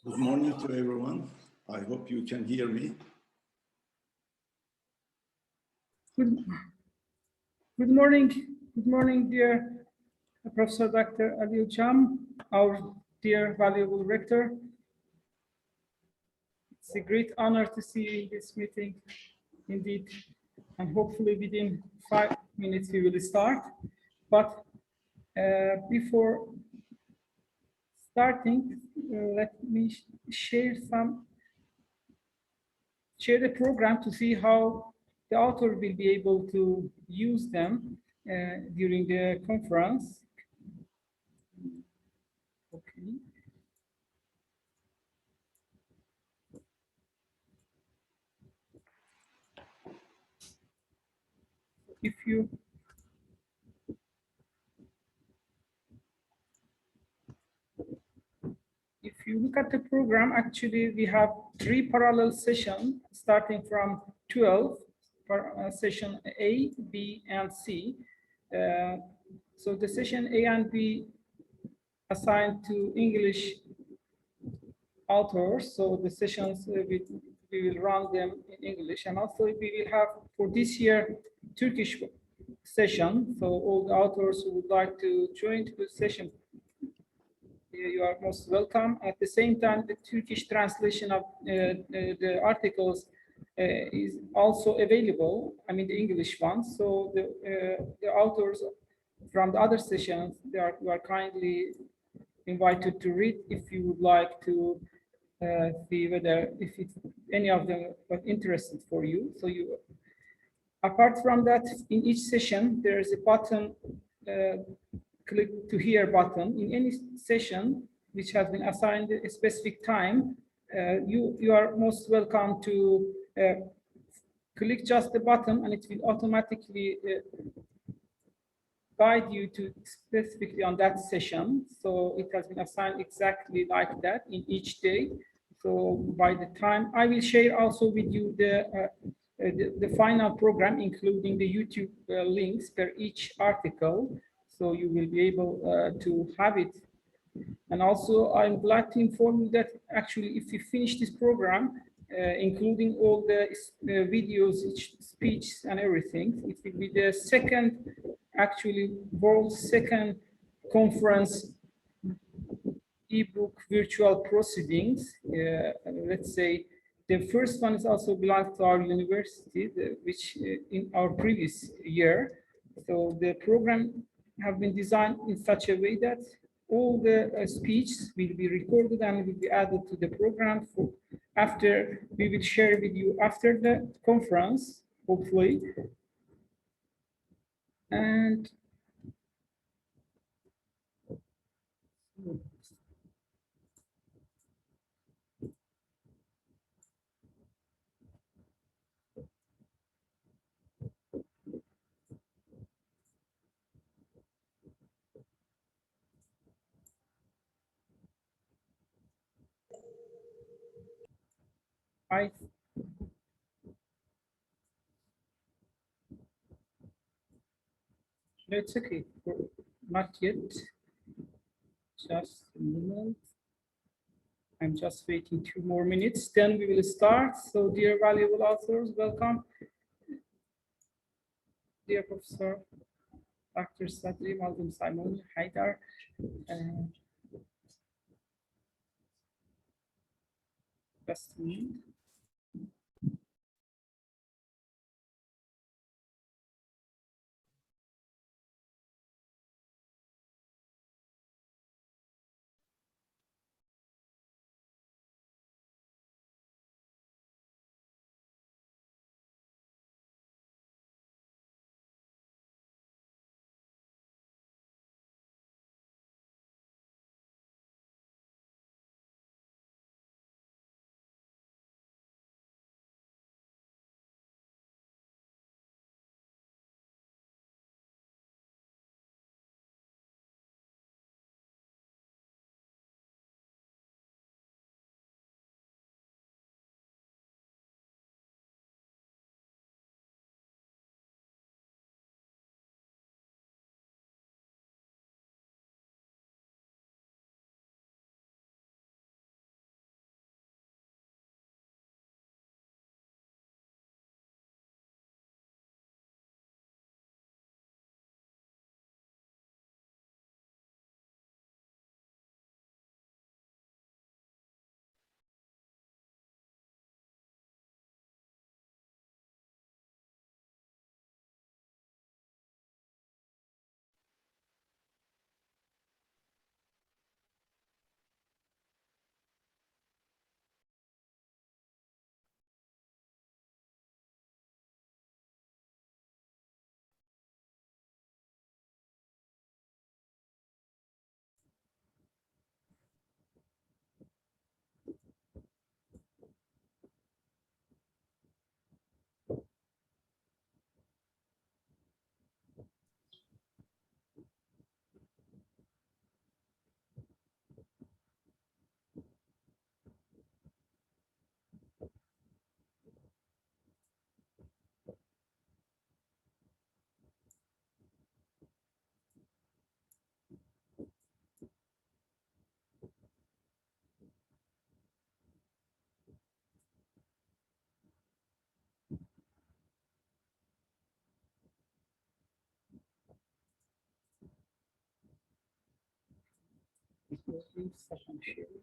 Good morning to everyone. I hope you can hear me. Good morning, dear Professor Dr. Adil Cham, our dear valuable rector. It's a great honor to see you in this meeting, indeed, and hopefully within 5 minutes we will start. But before starting, let me share the program to see how the author will be able to use them during the conference. Okay. If you look at the program, actually we have 3 parallel sessions starting from 12 for session A, B, and C. So the session A and B assigned to English authors. So the sessions we will run them in English, and also we will have for this year Turkish session. So all the authors who would like to join the session, you are most welcome. At the same time, the Turkish translation of the articles is also available. I mean, the English ones. So the authors from the other sessions, you are kindly invited to read if you would like to see whether if it's any of them was interested for you. So you, apart from that, in each session there is a button, click to hear button. In any session which has been assigned a specific time, you are most welcome to click just the button, and it will automatically guide you to specifically on that session. So it has been assigned exactly like that in each day. So by the time I will share also with you the final program, including the YouTube links per each article. So you will be able to have it. And also I'm glad to inform you that actually if you finish this program, including all the videos, speech and everything, it will be the second, actually world's second conference ebook virtual proceedings. Let's say the first one is also belongs to our university, which in our previous year. So the program have been designed in such a way that all the speeches will be recorded and will be added to the program. After we will share with you after the conference, hopefully. And it's okay, not yet. Just a moment. I'm just waiting 2 more minutes, then we will start. So dear valuable authors, welcome. Dear Professor Dr. Sadri Malgum Simon Haidar. Just a minute. Session sharing.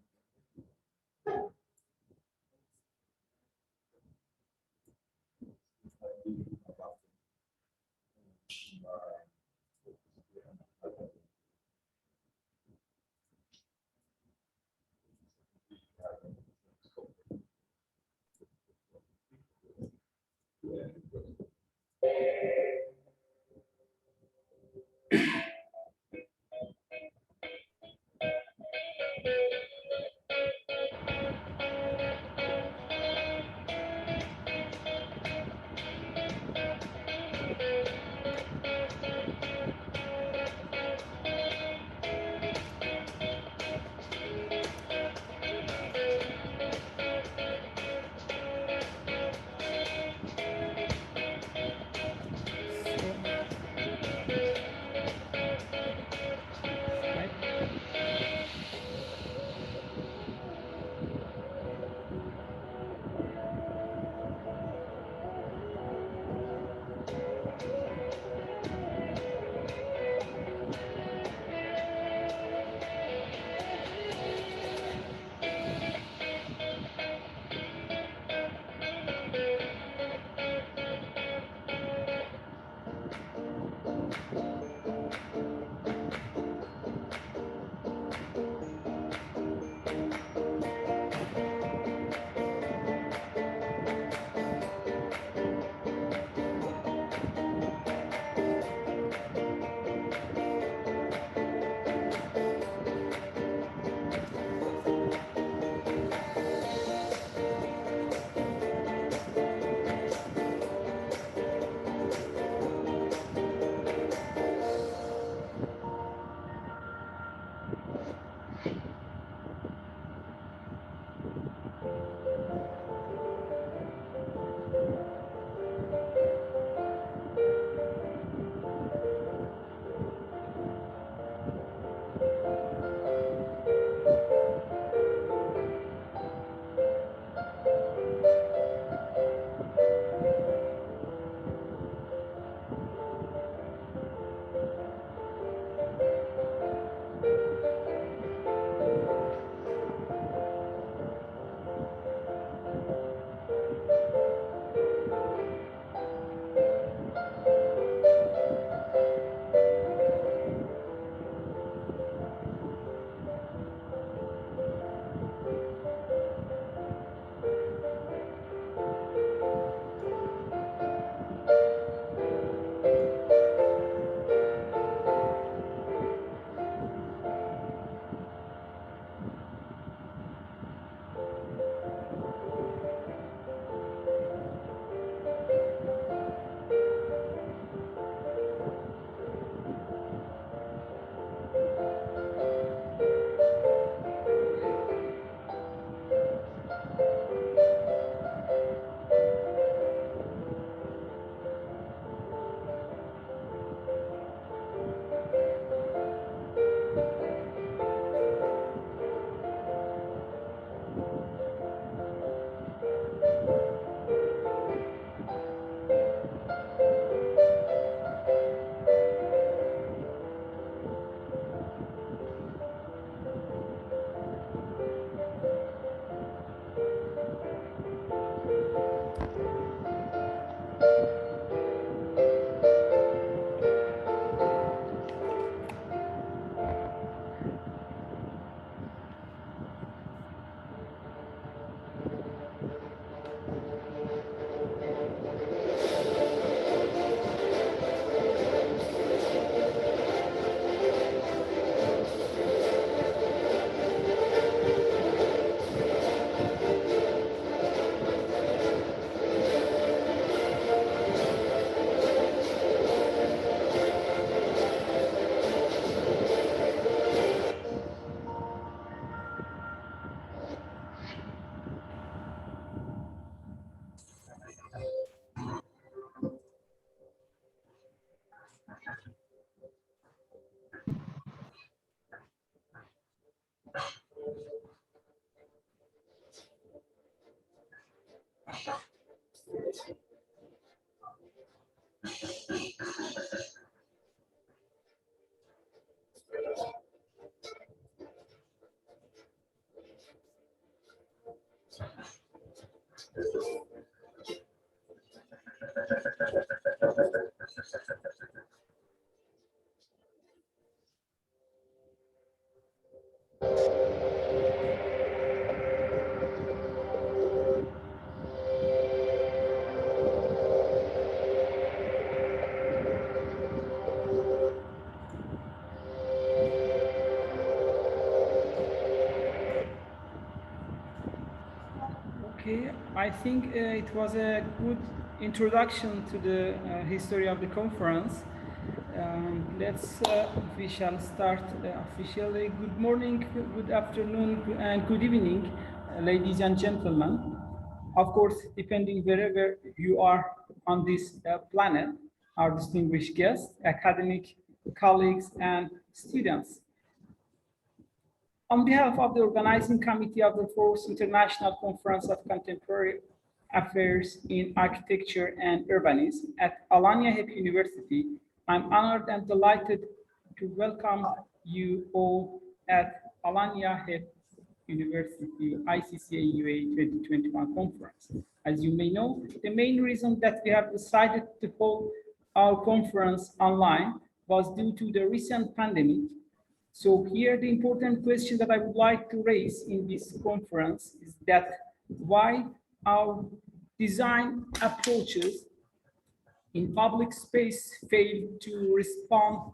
Okay, I think it was a good introduction to the history of the conference. We shall start officially. Good morning, good afternoon, and good evening, ladies and gentlemen. Of course, depending wherever you are on this planet, our distinguished guests, academic colleagues, and students. On behalf of the organizing committee of the 4th International Conference of Contemporary Affairs in Architecture and Urbanism at Alanya HEP University, I'm honored and delighted to welcome you all at Alanya HEP University ICCAUA 2021 conference. As you may know, the main reason that we have decided to hold our conference online was due to the recent pandemic. So here the important question that I would like to raise in this conference is that why our design approaches in public space fail to respond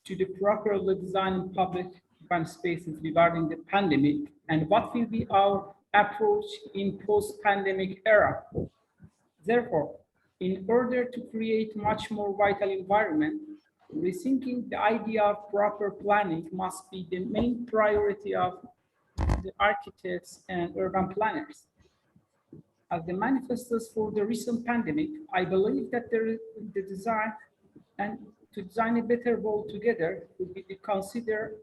to the properly designed public urban spaces regarding the pandemic, and what will be our approach in post-pandemic era. Therefore, in order to create much more vital environment, rethinking the idea of proper planning must be the main priority of the architects and urban planners. As the manifestos for the recent pandemic, I believe that the design and to design a better world together would be considered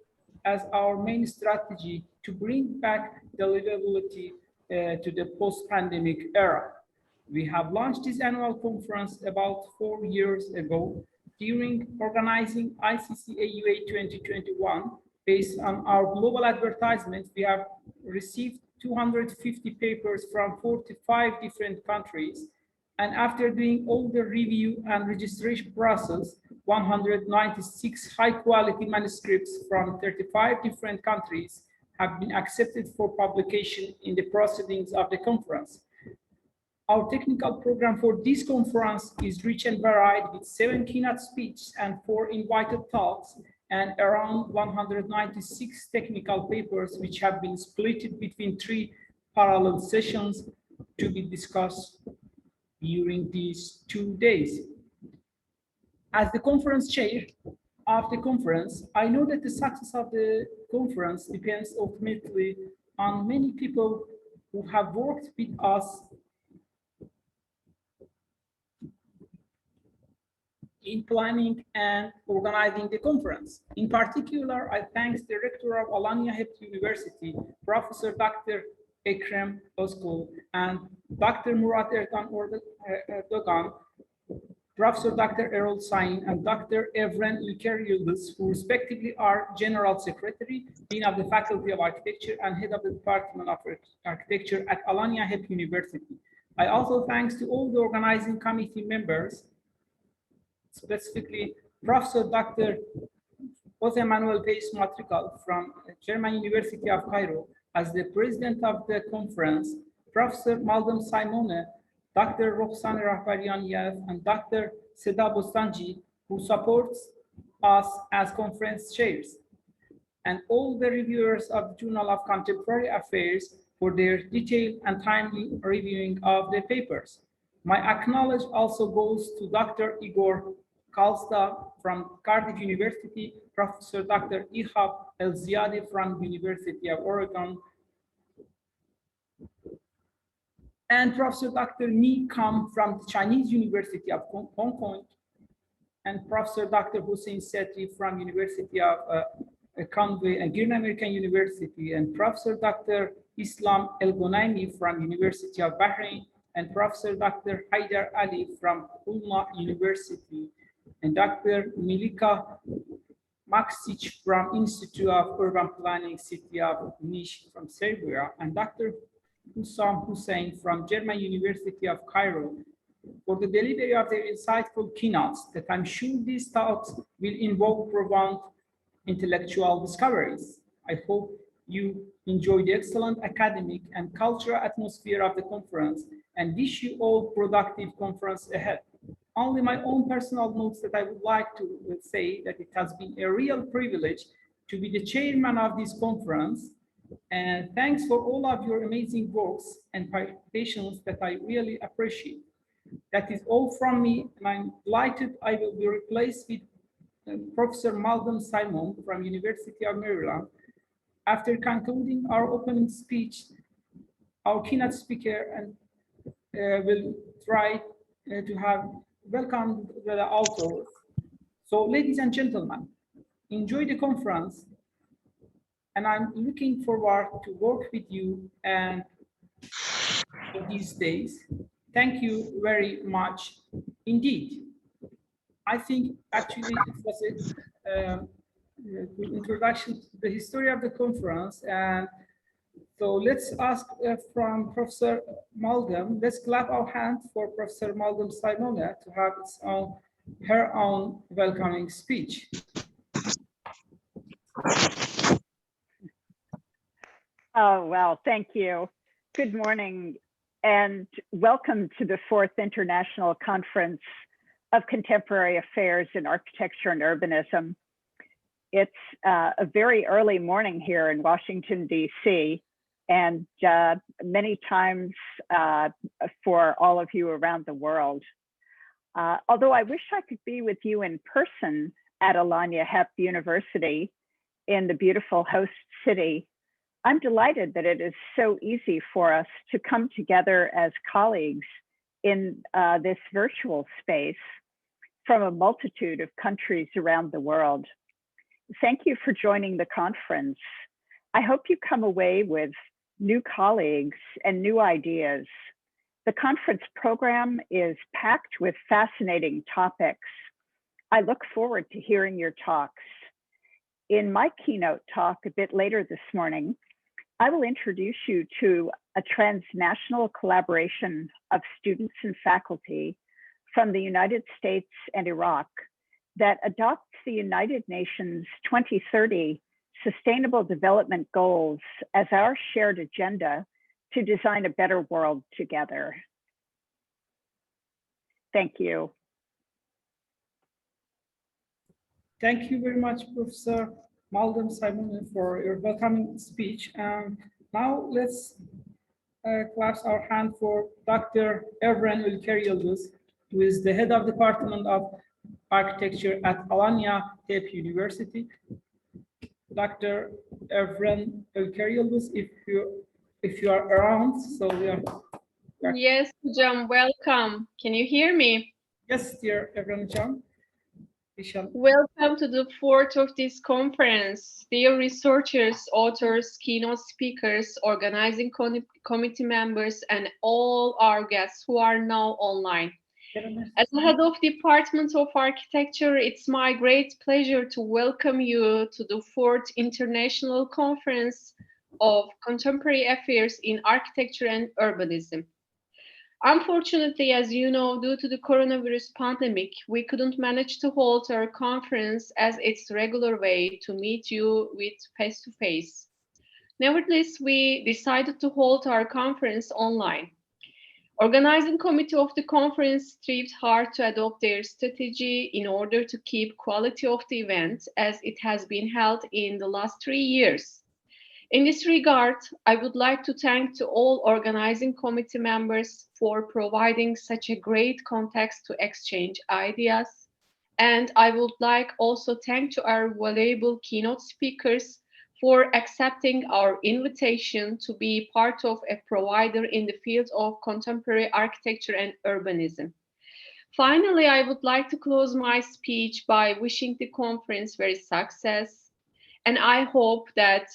as our main strategy to bring back the livability to the post-pandemic era. We have launched this annual conference about 4 years ago during organizing ICCAUA 2021. Based on our global advertisement, we have received 250 papers from 45 different countries. And after doing all the review and registration process, 196 high quality manuscripts from 35 different countries have been accepted for publication in the proceedings of the conference. Our technical program for this conference is rich and varied with 7 keynote speeches and 4 invited talks and around 196 technical papers which have been split between 3 parallel sessions to be discussed during these 2 days. As the conference chair of the conference, I know that the success of the conference depends ultimately on many people who have worked with us in planning and organizing the conference. In particular, I thank the Rector of Alanya HEP University, Professor Dr. Ekrem Özkul, and Dr. Murat Erdogan, Professor Dr. Erol Sayın, and Dr. Evren İlker Yıldız, who respectively are General Secretary, Dean of the Faculty of Architecture, and Head of the Department of Architecture at Alanya HEP University. I also thanks to all the organizing committee members, specifically Professor Dr. Jose Manuel Pais Matrical from German University of Cairo as the president of the conference, Professor Maldum Simone, Dr. Roxane Rahbarian-Yev, and Dr. Seda Bostanji, who supports us as conference chairs, and all the reviewers of the Journal of Contemporary Affairs for their detailed and timely reviewing of the papers. My acknowledge also goes to Dr. Igor Kalsta from Cardiff University, Professor Dr. Ihab El-Ziadi from University of Oregon, and Professor Dr. Ni Kam from the Chinese University of Hong Kong, and Professor Dr. Hussein Setri from University of Conway and Green American University, and Professor Dr. Islam El-Gonaimi from University of Bahrain, and Professor Dr. Haidar Ali from Ulma University, and Dr. Milika Maksic from Institute of Urban Planning, City of Niš from Serbia, and Dr. Hussam Hussein from German University of Cairo for the delivery of their insightful keynotes that I'm sure these talks will involve profound intellectual discoveries. I hope you enjoy the excellent academic and cultural atmosphere of the conference and wish you all productive conference ahead. Only my own personal notes that I would like to say that it has been a real privilege to be the chairman of this conference And thanks for all of your amazing works and participations that I really appreciate. That is all from me, and I'm delighted I will be replaced with Professor Malcolm Simon from University of Maryland. After concluding our opening speech, our keynote speaker and will try to have welcomed the authors. So, ladies and gentlemen, enjoy the conference, and I'm looking forward to work with you and these days. Thank you very much indeed. I think actually it was a good introduction to the history of the conference. And so let's ask from Professor Malcolm, let's clap our hands for Professor Malcolm Simona to have her own welcoming speech. Oh, well, thank you. Good morning and welcome to the 4th International Conference of Contemporary Affairs in Architecture and Urbanism. It's a very early morning here in Washington, D.C., and many times for all of you around the world. Although I wish I could be with you in person at Alanya Hep University in the beautiful host city, I'm delighted that it is so easy for us to come together as colleagues in this virtual space from a multitude of countries around the world. Thank you for joining the conference. I hope you come away with new colleagues and new ideas. The conference program is packed with fascinating topics. I look forward to hearing your talks. In my keynote talk a bit later this morning, I will introduce you to a transnational collaboration of students and faculty from the United States and Iraq that adopts the United Nations 2030 Sustainable Development Goals as our shared agenda to design a better world together. Thank you. Thank you very much, Professor Malcolm Simon, for your welcoming speech. And now let's clasp our hand for Dr. Evren Ülker-Yıldız, who is the head of the Department of Architecture at Alanya Hep University. Dr. Evren Ülker-Yıldız, if you are around, so we are. Yes, Hocam, welcome. Can you hear me? Yes, dear Evren Hocam. Welcome to the 4th of this conference. Dear researchers, authors, keynote speakers, organizing committee members, and all our guests who are now online. As the head of Department of Architecture, it's my great pleasure to welcome you to the 4th International Conference of Contemporary Affairs in Architecture and Urbanism. Unfortunately, as you know, due to the coronavirus pandemic, we couldn't manage to hold our conference as its regular way to meet you with face-to-face. Nevertheless, we decided to hold our conference online. Organizing committee of the conference strived hard to adopt their strategy in order to keep quality of the event as it has been held in the last 3 years. In this regard, I would like to thank to all organizing committee members for providing such a great context to exchange ideas. And I would like also thank to our valuable keynote speakers for accepting our invitation to be part of a provider in the field of contemporary architecture and urbanism. Finally, I would like to close my speech by wishing the conference very success. And I hope that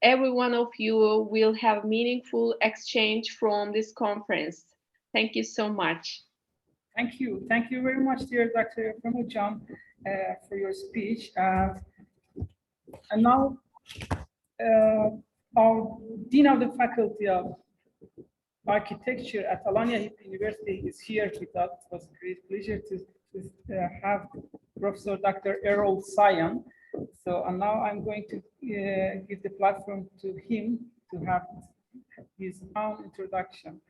every one of you will have meaningful exchange from this conference. Thank you so much. Thank you. Thank you very much, dear Dr. Efrem Hocam, for your speech. And now, our Dean of the Faculty of Architecture at Alanya Hep University is here with us. It was a great pleasure to have Professor Dr. Errol Sayan. So, and now I'm going to give the platform to him to have his own introduction.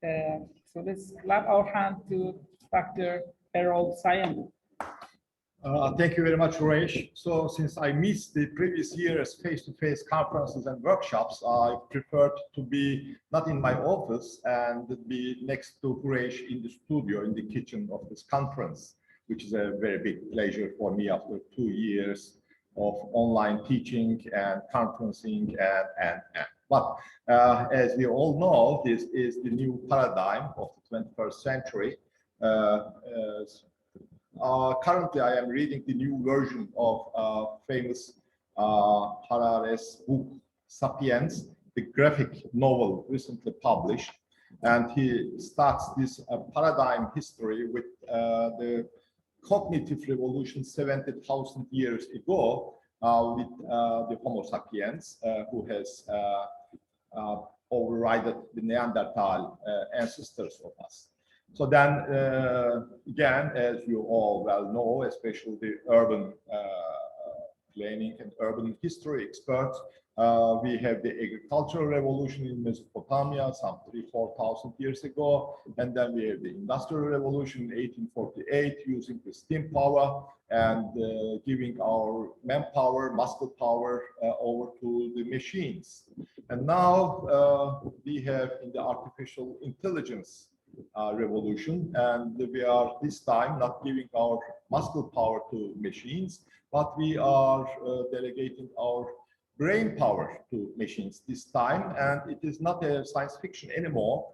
So let's clap our hand to Dr. Errol Sayan. Thank you very much, Uresh. So since I missed the previous year's face-to-face conferences and workshops, I preferred to be not in my office and be next to Uresh in the studio, in the kitchen of this conference, which is a very big pleasure for me after 2 years of online teaching and conferencing and. But as we all know, this is the new paradigm of the 21st century. Currently, I am reading the new version of famous Harare's book, Sapiens, the graphic novel recently published. And he starts this paradigm history with the cognitive revolution 70,000 years ago with the Homo sapiens, who has overridden the Neanderthal ancestors of us. So then, again, as you all well know, especially the urban planning and urban history experts, we have the agricultural revolution in Mesopotamia some 3,000–4,000 years ago, and then we have the industrial revolution in 1848 using the steam power and giving our manpower, muscle power over to the machines. And now we have in the artificial intelligence revolution, and we are this time not giving our muscle power to machines, but we are delegating our brain power to machines this time. And it is not a science fiction anymore,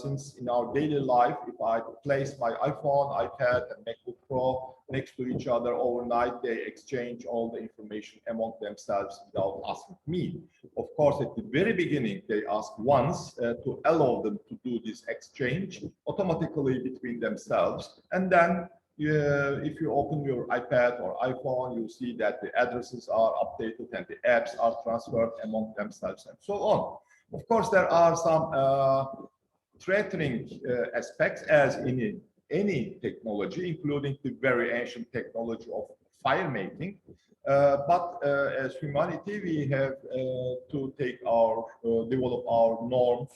since in our daily life, if I place my iPhone, iPad, and MacBook Pro next to each other overnight, they exchange all the information among themselves without asking me. Of course, at the very beginning, they ask once to allow them to do this exchange automatically between themselves. And then if you open your iPad or iPhone, you see that the addresses are updated and the apps are transferred among themselves and so on. Of course, there are some threatening aspects, as in any technology, including the very ancient technology of fire making. But as humanity, we have to take our, develop our norms,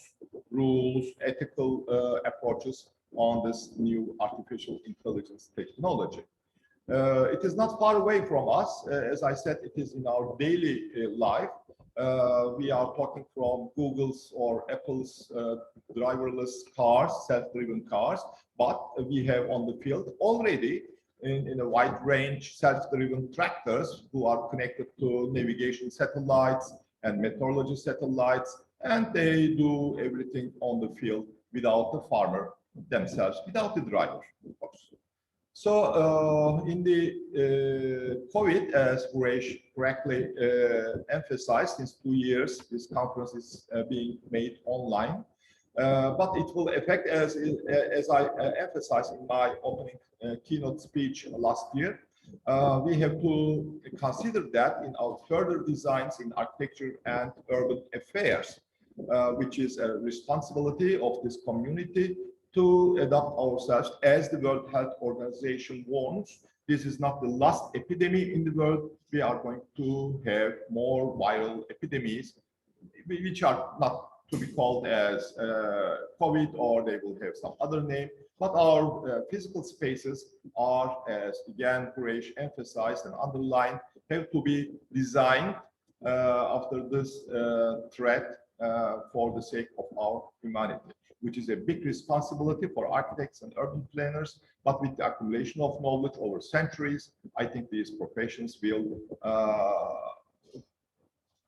rules, ethical approaches on this new artificial intelligence technology. It is not far away from us. As I said, it is in our daily life. We are talking from Google's or Apple's driverless cars, self-driven cars, but we have on the field already in a wide range self-driven tractors who are connected to navigation satellites and meteorology satellites, and they do everything on the field without the farmer themselves, without the driver, of course. So in the COVID, as Uresh correctly emphasized, since 2 years, this conference is being made online, but it will affect, as I emphasized in my opening keynote speech last year, we have to consider that in our further designs in architecture and urban affairs, which is a responsibility of this community to adapt ourselves. As the World Health Organization warns, this is not the last epidemic in the world. We are going to have more viral epidemics, which are not to be called as COVID, or they will have some other name. But our physical spaces are, as again Uresh emphasized and underlined, have to be designed after this threat for the sake of our humanity, which is a big responsibility for architects and urban planners. But with the accumulation of knowledge over centuries, I think these professions will,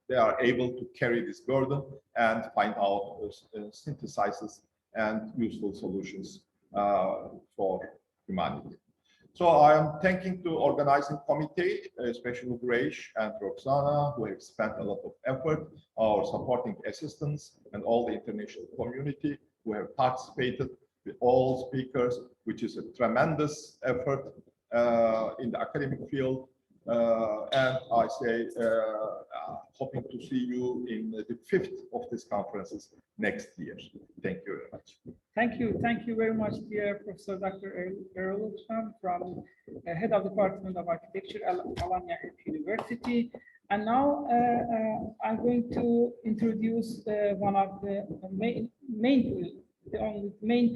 they are able to carry this burden and find out synthesizes and useful solutions for humanity. So I am thanking the organizing committee, especially Uresh and Roxana, who have spent a lot of effort, our supporting assistants, and all the international community who have participated, with all speakers, which is a tremendous effort in the academic field. And I say, hoping to see you in the 5th of these conferences next year. Thank you very much. Thank you very much, dear Professor Dr. Erol from Head of Department of Architecture, Alanya University. And now I'm going to introduce one of the main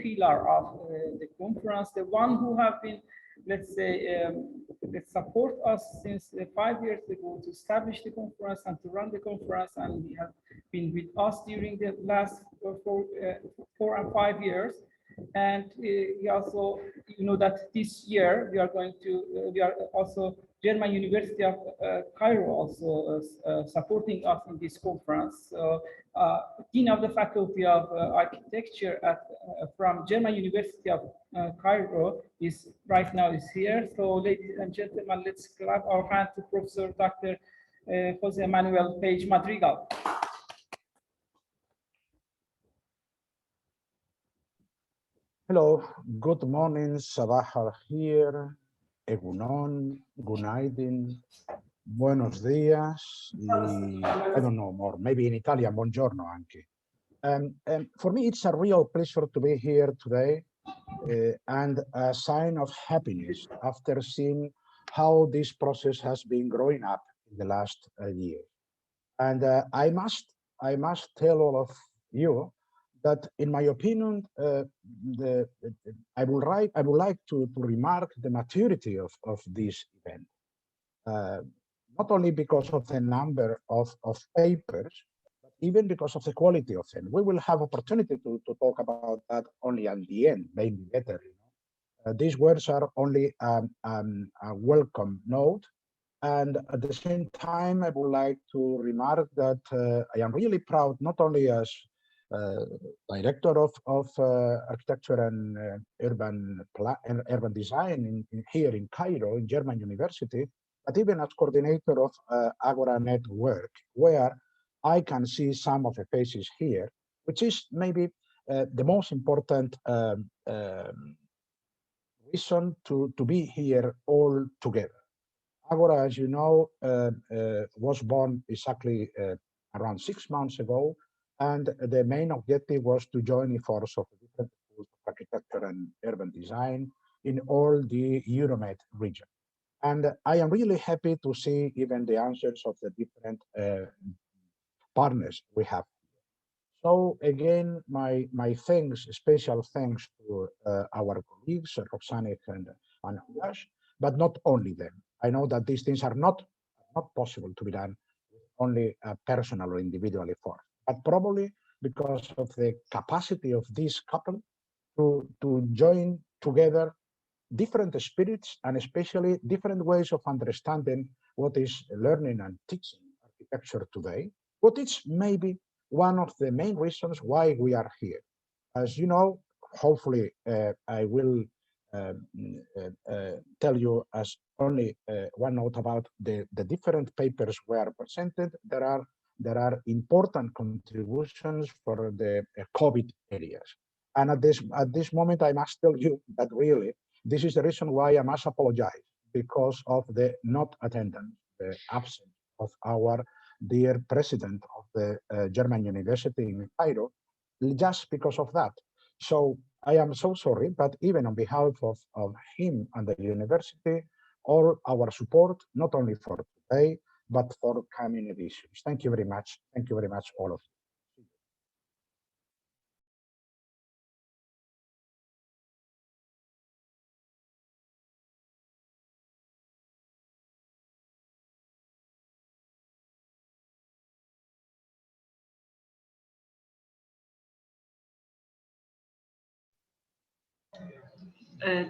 pillar of the conference, the one who have been, let's say, that support us since 5 years ago to establish the conference and to run the conference, and he has been with us during the last 4 and 5 years. And he also, you know, that this year we are going to, we are also German University of Cairo also supporting us in this conference. So, Dean of the Faculty of Architecture at, from German University of Cairo is right now is here. So, ladies and gentlemen, let's clap our hand to Professor Dr. Jose Manuel Page Madrigal. Hello, good morning, Sabah al-Khair, Egunon, Gunaidin, Buenos Dias, I don't know more, maybe in Italian, Buongiorno anche. And for me, it's a real pleasure to be here today and a sign of happiness after seeing how this process has been growing up in the last year. And I must tell all of you that, in my opinion, I would like to remark the maturity of this event, not only because of the number of papers, but even because of the quality of them. We will have opportunity to talk about that only at the end, maybe later. You know? These words are only a welcome note. And at the same time, I would like to remark that I am really proud, not only as Director of Architecture and Urban Design here in Cairo, in German University, but even as coordinator of Agora Network, where I can see some of the faces here, which is maybe the most important reason to be here all together. Agora, as you know, was born exactly around 6 months ago, and the main objective was to join the force of different schools of architecture and urban design in all the Euromed region. And I am really happy to see even the answers of the different partners we have. So again, my thanks, special thanks to our colleagues, Roxane and Hulash, but not only them. I know that these things are not possible to be done with only a personal or individual effort, but probably because of the capacity of this couple to join together different spirits and especially different ways of understanding what is learning and teaching architecture today, what is maybe one of the main reasons why we are here. As you know, hopefully I will tell you as only one note about the different papers were presented. There are important contributions for the COVID areas. And at this moment, I must tell you that really, this is the reason why I must apologize, because of the not attendance, the absence of our dear president of the German University in Cairo, just because of that. So I am so sorry, but even on behalf of him and the university, all our support, not only for today, but for coming editions. Thank you very much. Thank you very much, all of you.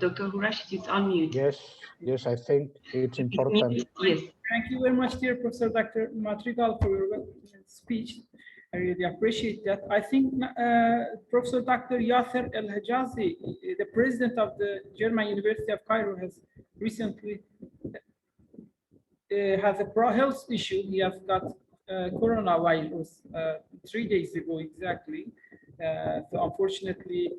Dr. Hurash, it's unmuted. Yes, I think it's important. Yes. Thank you very much, dear Professor Dr. Madrigal, for your speech. I really appreciate that. I think Professor Dr. Yasser El-Hijazi, the president of the German University of Cairo, has recently has a health issue. He has got coronavirus 3 days ago exactly. So unfortunately,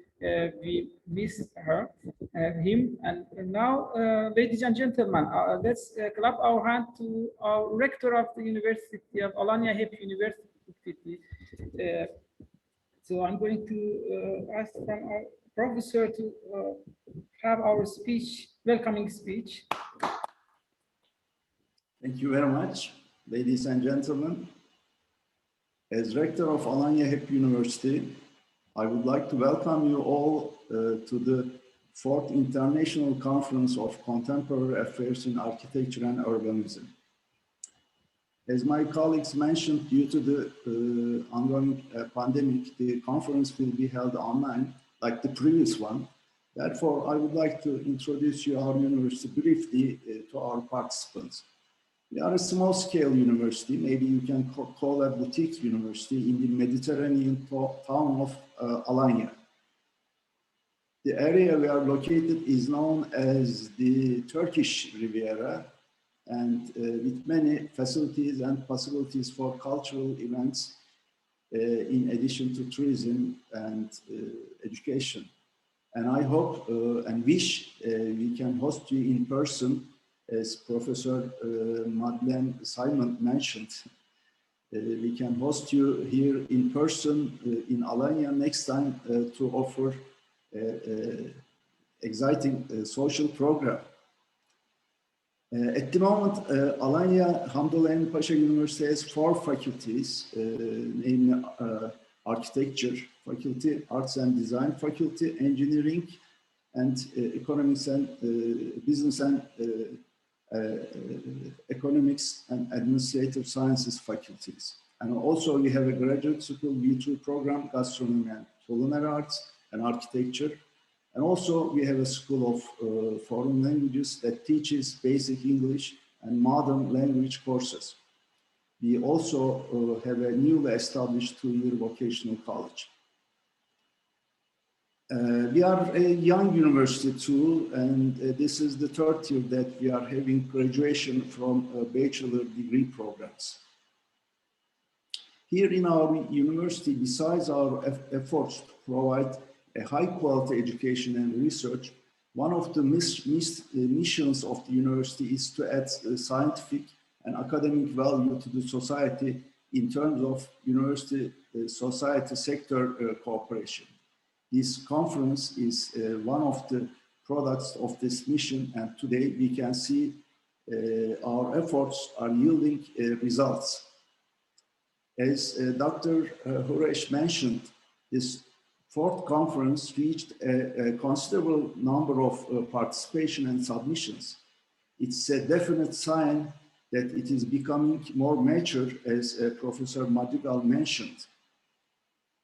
we missed him. And now, ladies and gentlemen, let's clap our hand to our rector of the University of Alanya Hep University. So I'm going to ask from our professor to have our speech, welcoming speech. Thank you very much, ladies and gentlemen. As rector of Alanya Hep University, I would like to welcome you all to the 4th International Conference of Contemporary Affairs in Architecture and Urbanism. As my colleagues mentioned, due to the ongoing pandemic, the conference will be held online like the previous one. Therefore, I would like to introduce you our university briefly to our participants. We are a small-scale university, maybe you can call a boutique university in the Mediterranean town of Alanya. The area we are located is known as the Turkish Riviera, and with many facilities and possibilities for cultural events, in addition to tourism and education. And I hope and wish we can host you in person, as Professor Madeleine Simon mentioned. We can host you here in person in Alanya next time to offer exciting social program. At the moment, Alanya Hamdollah Emin Pasha University has 4 faculties, namely Architecture Faculty, Arts and Design Faculty, Engineering, and Economics and Business and Economics and Administrative Sciences faculties. And also we have a graduate school V2 program, Gastronomy and Culinary Arts and Architecture. And also we have a school of foreign languages that teaches basic English and modern language courses. We also have a newly established 2-year vocational college. We are a young university too, and this is the 3rd year that we are having graduation from bachelor degree programs. Here in our university, besides our efforts to provide a high quality education and research, one of the missions of the university is to add scientific and academic value to the society in terms of university society sector cooperation. This conference is one of the products of this mission, and today we can see our efforts are yielding results. As Dr. Huresh mentioned, this 4th conference reached a considerable number of participation and submissions. It's a definite sign that it is becoming more mature, as Professor Madrigal mentioned,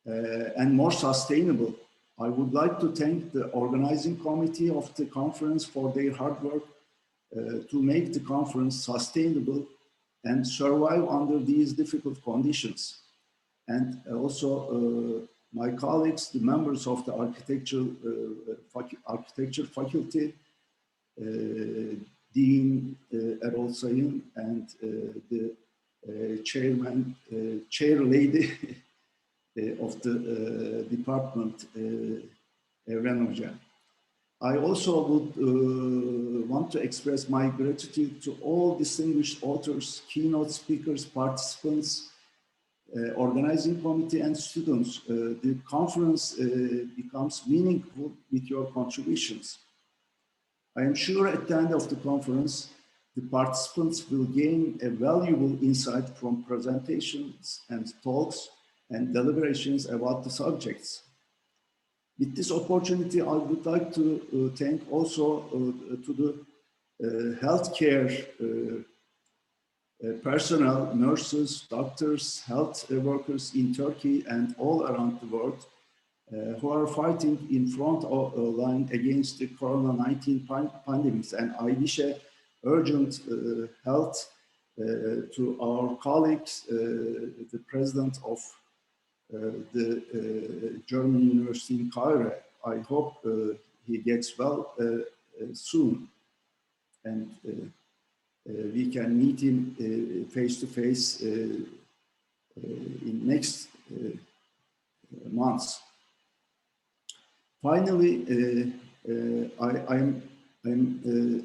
and more sustainable. I would like to thank the organizing committee of the conference for their hard work to make the conference sustainable and survive under these difficult conditions. And also my colleagues, the members of the architecture faculty, Dean Erol Sayın, and the chair lady of the department, Evren Hoca. I also would want to express my gratitude to all distinguished authors, keynote speakers, participants, organizing committee, and students. The conference becomes meaningful with your contributions. I am sure at the end of the conference, the participants will gain a valuable insight from presentations and talks and deliberations about the subjects. With this opportunity, I would like to thank also to the healthcare personnel, nurses, doctors, health workers in Turkey and all around the world who are fighting in front of line against the Corona-19 pandemics. And I wish a urgent health to our colleagues, the president of the German University in Cairo. I hope he gets well soon, and we can meet him face to face in next months. Finally, I'm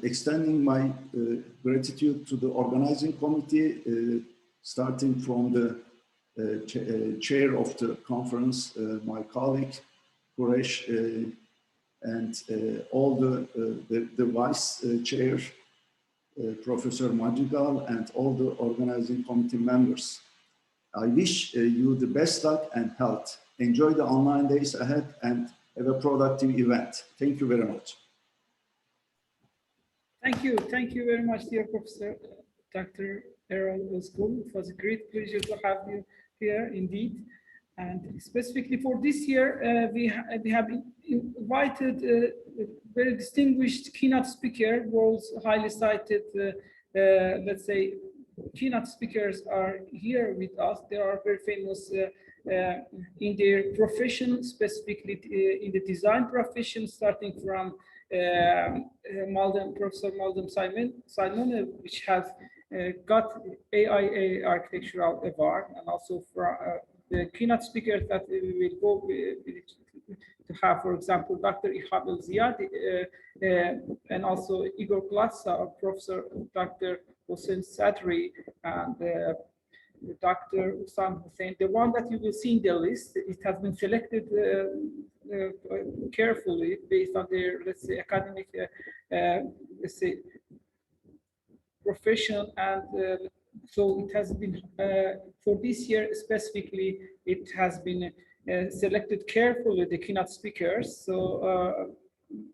extending my gratitude to the organizing committee, starting from the chair of the conference, my colleague Quresh, and all the vice chair, Professor Madrigal, and all the organizing committee members. I wish you the best luck and health. Enjoy the online days ahead and have a productive event. Thank you very much. Thank you very much, dear Professor Dr. Errol Özkul. It was a great pleasure to have you here, indeed. And specifically for this year, we have invited a very distinguished keynote speaker, world's highly cited, let's say, keynote speakers are here with us. They are very famous in their profession, specifically in the design profession, starting from Professor Malden Simon, which has got AIA Architectural Award, and also from the keynote speakers that we will go to have, for example, Dr. Ihab El-Ziadi, and also Igor Glatza, Professor Dr. Hossein Sadri, and Dr. Usam Hussein. The one that you will see in the list, it has been selected carefully based on their, let's say, academic, let's say, profession, and so it has been for this year specifically. It has been selected carefully, the keynote speakers. So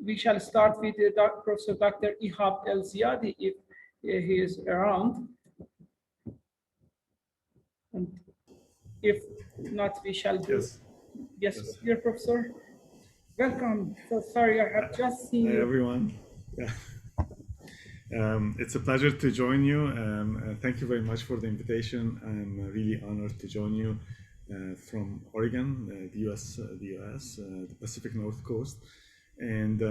we shall start with Professor Dr. Ihab El-Ziadi, if he is around. And if not, we shall do. Yes, dear Professor. Welcome. So sorry, I have just seen you. Hi, everyone. Yeah. It's a pleasure to join you. Thank you very much for the invitation. I'm really honored to join you from Oregon, the US, the Pacific North Coast. And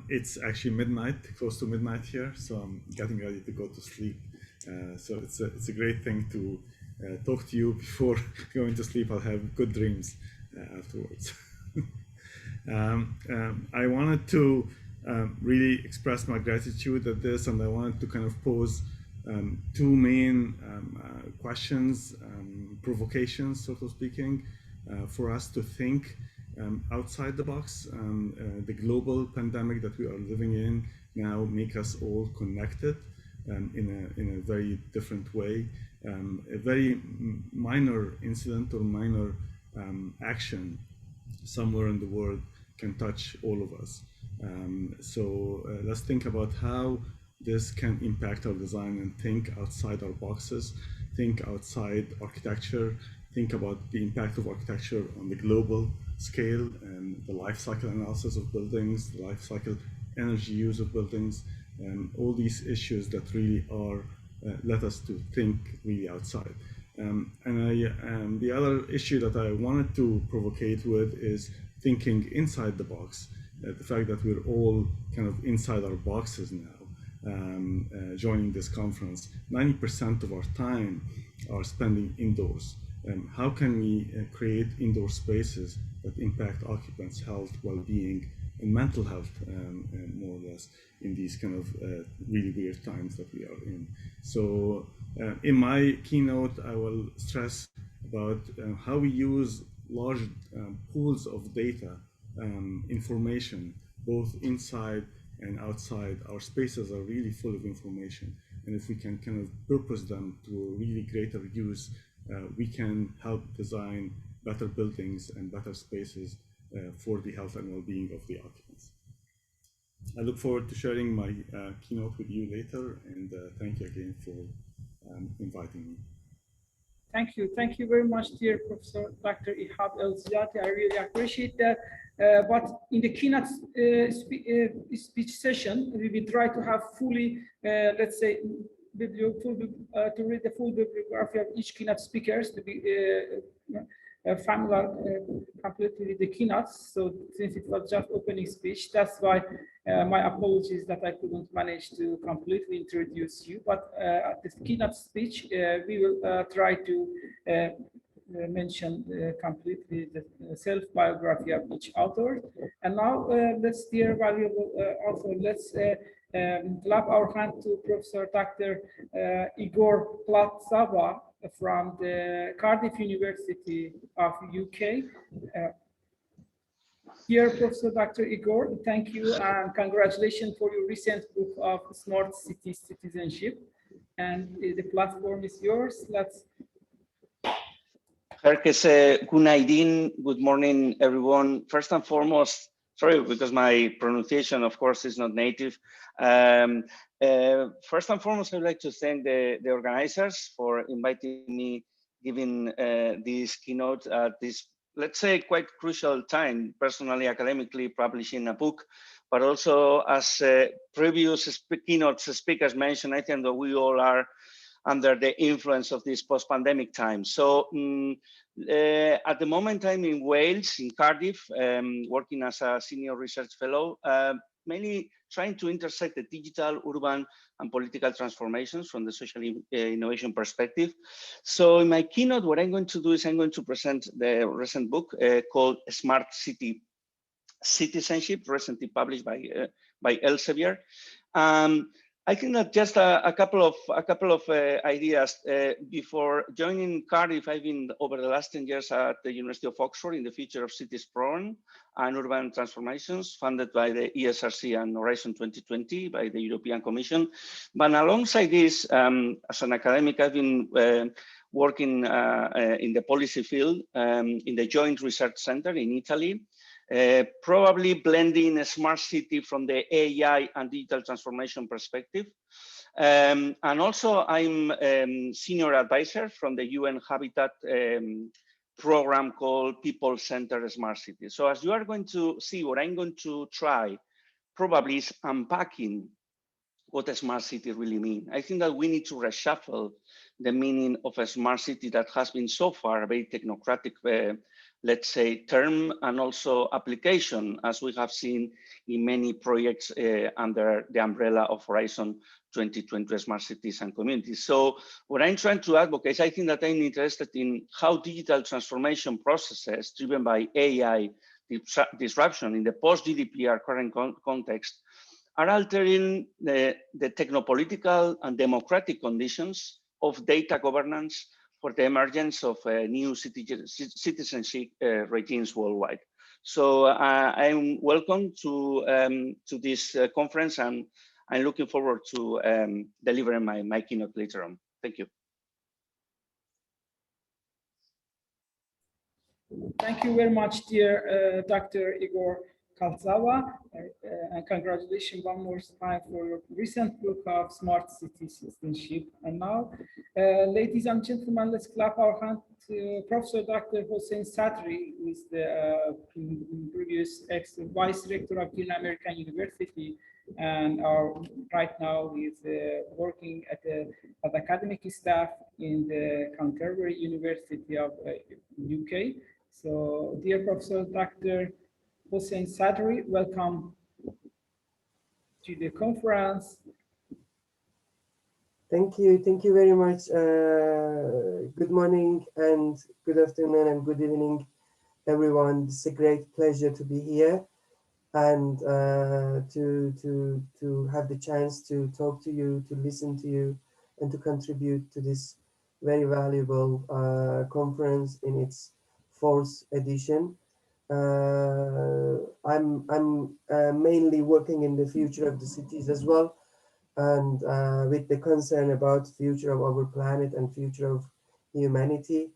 it's actually midnight, close to midnight here, so I'm getting ready to go to sleep. So it's a great thing to talk to you before going to sleep. I'll have good dreams afterwards. I wanted to really express my gratitude at this, and I wanted to kind of pose two main questions, provocations, so to speaking, for us to think outside the box. The global pandemic that we are living in now make us all connected in a very different way. A very minor incident or minor action somewhere in the world can touch all of us. So let's think about how this can impact our design and think outside our boxes, think outside architecture, think about the impact of architecture on the global scale and the life cycle analysis of buildings, the life cycle energy use of buildings, and all these issues that really are let us to think really outside. And the other issue that I wanted to provocate with is thinking inside the box. The fact that we're all kind of inside our boxes now, joining this conference. 90% of our time are spending indoors. How can we create indoor spaces that impact occupants' health, well-being, and mental health, more or less, in these kind of really weird times that we are in? So in my keynote, I will stress about how we use large pools of data, information, both inside and outside. Our spaces are really full of information, and if we can kind of purpose them to a really greater use, we can help design better buildings and better spaces for the health and well-being of the occupants. I look forward to sharing my keynote with you later, and thank you again for inviting me. Thank you very much, dear Professor Dr. Ihab El-Ziadi. I really appreciate that. But in the keynote speech session, we will try to have fully, let's say, to read the full bibliography of each keynote speakers, to be familiar completely with the keynotes. So since it was just opening speech, that's why my apologies that I couldn't manage to completely introduce you. But at this keynote speech, we will try to mention completely the self-biography of each author. And now let's, dear valuable author, let's clap our hand to Professor Dr. Igor Glatza from the Cardiff University of UK. Dear Professor Dr. Igor, thank you and congratulations for your recent book of Smart City Citizenship. And the platform is yours. Let's. Herkese, good morning, everyone. First and foremost, sorry, because my pronunciation, of course, is not native. First and foremost, I'd like to thank the organizers for inviting me, giving this keynote at this, let's say, quite crucial time, personally, academically, publishing a book, but also as previous keynote speakers mentioned, I think that we all are under the influence of this post-pandemic time. So at the moment, I'm in Wales, in Cardiff, working as a senior research fellow, mainly trying to intersect the digital, urban, and political transformations from the social innovation perspective. So in my keynote, what I'm going to do is I'm going to present the recent book called Smart City Citizenship, recently published by Elsevier. I think that just a couple of ideas. Before joining Cardiff, I've been over the last 10 years at the University of Oxford in the Future of Cities program and urban transformations, funded by the ESRC and Horizon 2020 by the European Commission. But alongside this, as an academic, I've been working in the policy field in the Joint Research Center in Italy. Probably blending a smart city from the AI and digital transformation perspective. And also I'm senior advisor from the UN Habitat program called People-Centered Smart Cities. So as you are going to see, what I'm going to try probably is unpacking what a smart city really means. I think that we need to reshuffle the meaning of a smart city that has been so far a very technocratic let's say, term and also application, as we have seen in many projects under the umbrella of Horizon 2020 Smart Cities and Communities. So what I'm trying to advocate, I think that I'm interested in how digital transformation processes driven by AI disruption in the post-GDPR current context are altering the technopolitical and democratic conditions of data governance for the emergence of new citizenship regimes worldwide. So I'm welcome to this conference, and I'm looking forward to delivering my keynote later on. Thank you. Thank you very much, dear Dr. Igor Kaltzawa, and congratulations one more time for your recent book of Smart City Citizenship. And now, ladies and gentlemen, let's clap our hand to Professor Dr. Hossein Sadri, who is the previous ex-vice rector of Green American University, and right now is working as academic staff in the Canterbury University of UK. So, dear Professor Dr. Hossein Sadri, welcome to the conference. Thank you very much. Good morning and good afternoon and good evening, everyone. It's a great pleasure to be here and to have the chance to talk to you, to listen to you, and to contribute to this very valuable conference in its 4th edition. I'm mainly working in the future of the cities as well, and with the concern about future of our planet and future of humanity.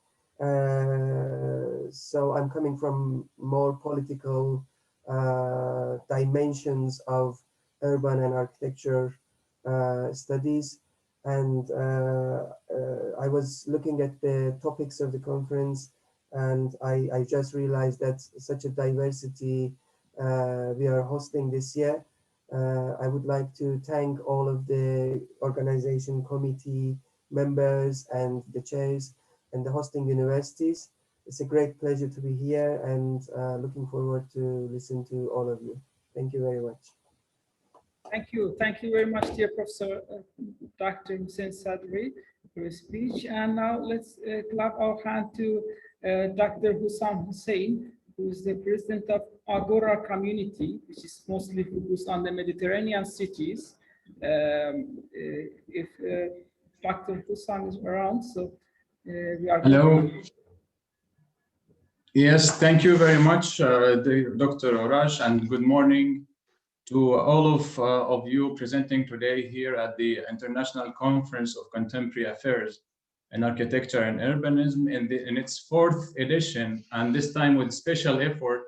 So I'm coming from more political dimensions of urban and architecture studies, and I was looking at the topics of the conference, and I just realized that such a diversity we are hosting this year. I would like to thank all of the organization committee members and the chairs and the hosting universities. It's a great pleasure to be here, and looking forward to listen to all of you. Thank you very much. Thank you very much, dear Professor Dr. Hossein Sadri, for your speech. And now let's clap our hand to Dr. Hussam Hussein, who is the president of Agora community, which is mostly focused on the Mediterranean cities. If Dr. Hussam is around, so we are. Hello. Yes, thank you very much, Dr. Orash, and good morning to all of you presenting today here at the International Conference of Contemporary Affairs in Architecture and Urbanism in its 4th edition, and this time with special effort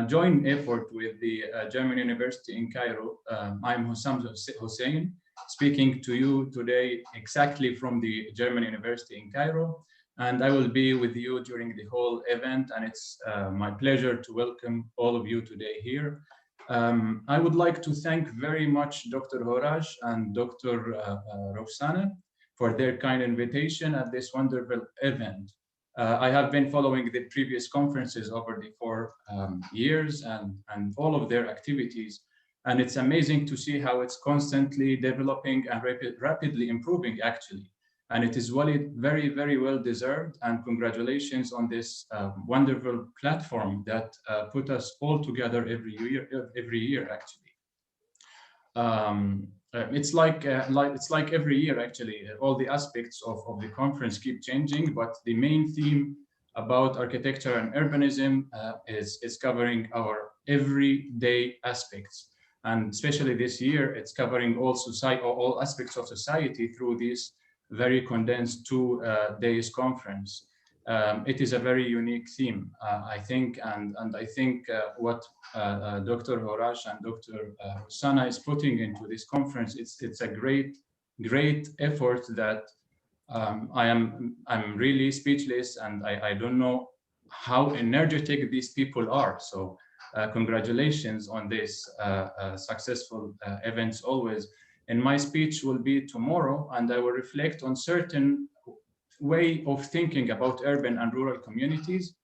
joint effort with the German University in Cairo. I'm Hussam Hussein, speaking to you today exactly from the German University in Cairo, and I will be with you during the whole event, and it's my pleasure to welcome all of you today here. I would like to thank very much Dr. Horaj and Dr. Roxana for their kind invitation at this wonderful event. I have been following the previous conferences over the 4 years and all of their activities. And it's amazing to see how it's constantly developing and rapidly improving, actually. And it is very, very well deserved. And congratulations on this wonderful platform that put us all together every year, actually. It's like every year, actually. All the aspects of the conference keep changing, but the main theme about architecture and urbanism is covering our everyday aspects. And especially this year, it's covering all aspects of society through this very condensed 2 days conference. It is a very unique theme, I think, and I think what Dr. Horaj and Dr. Roxana is putting into this conference, it's a great effort that I'm really speechless, and I don't know how energetic these people are. So congratulations on this successful events always. And my speech will be tomorrow, and I will reflect on certain way of thinking about urban and rural communities,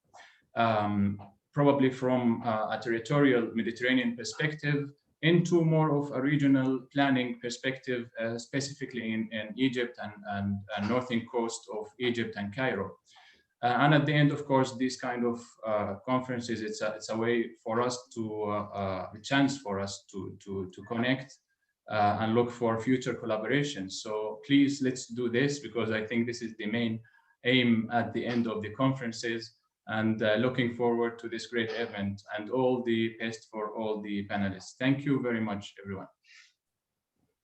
probably from a territorial Mediterranean perspective into more of a regional planning perspective, specifically in Egypt and northern coast of Egypt and Cairo. And at the end, of course, these kind of conferences, it's a way for us a chance for us to connect and look for future collaborations. So please, let's do this, because I think this is the main aim at the end of the conferences, and looking forward to this great event, and all the best for all the panelists. Thank you very much, everyone.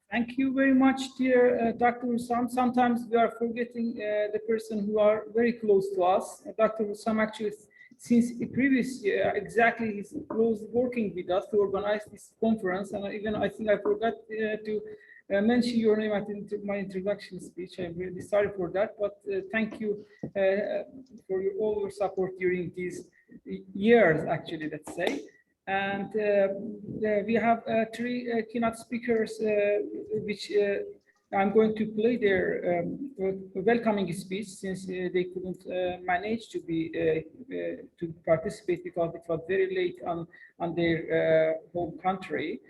Thank you very much, dear Dr. Hussam. Sometimes we are forgetting the person who are very close to us. Dr. Hussam actually, since the previous year, exactly, he's close working with us to organize this conference. And even I think I forgot to mention your name at my introduction speech. I'm really sorry for that, but thank you for all your support during these years, actually, let's say. And we have 3 keynote speakers, which I'm going to play their welcoming speech, since they couldn't manage to participate because it was very late on their home country.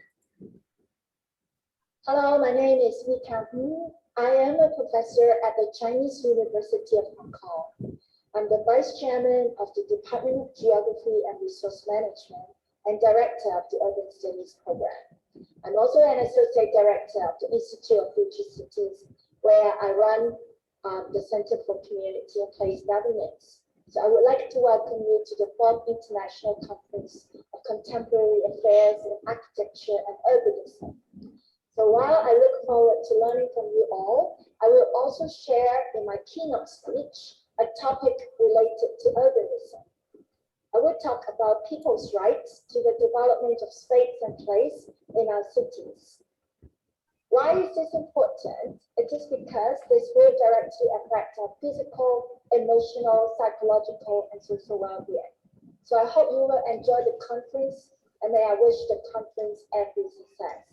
Hello, my name is Mika Hu. I am a professor at the Chinese University of Hong Kong. I'm the vice chairman of the Department of Geography and Resource Management and director of the Urban Studies program. I'm also an associate director of the Institute of Future Cities, where I run the Center for Community and Place Governance. So I would like to welcome you to the 4th International Conference of Contemporary Affairs in Architecture and Urbanism. So while I look forward to learning from you all, I will also share in my keynote speech a topic related to urbanism. I will talk about people's rights to the development of space and place in our cities. Why is this important? It is because this will directly affect our physical, emotional, psychological, and social well-being. So I hope you will enjoy the conference, and may I wish the conference every success.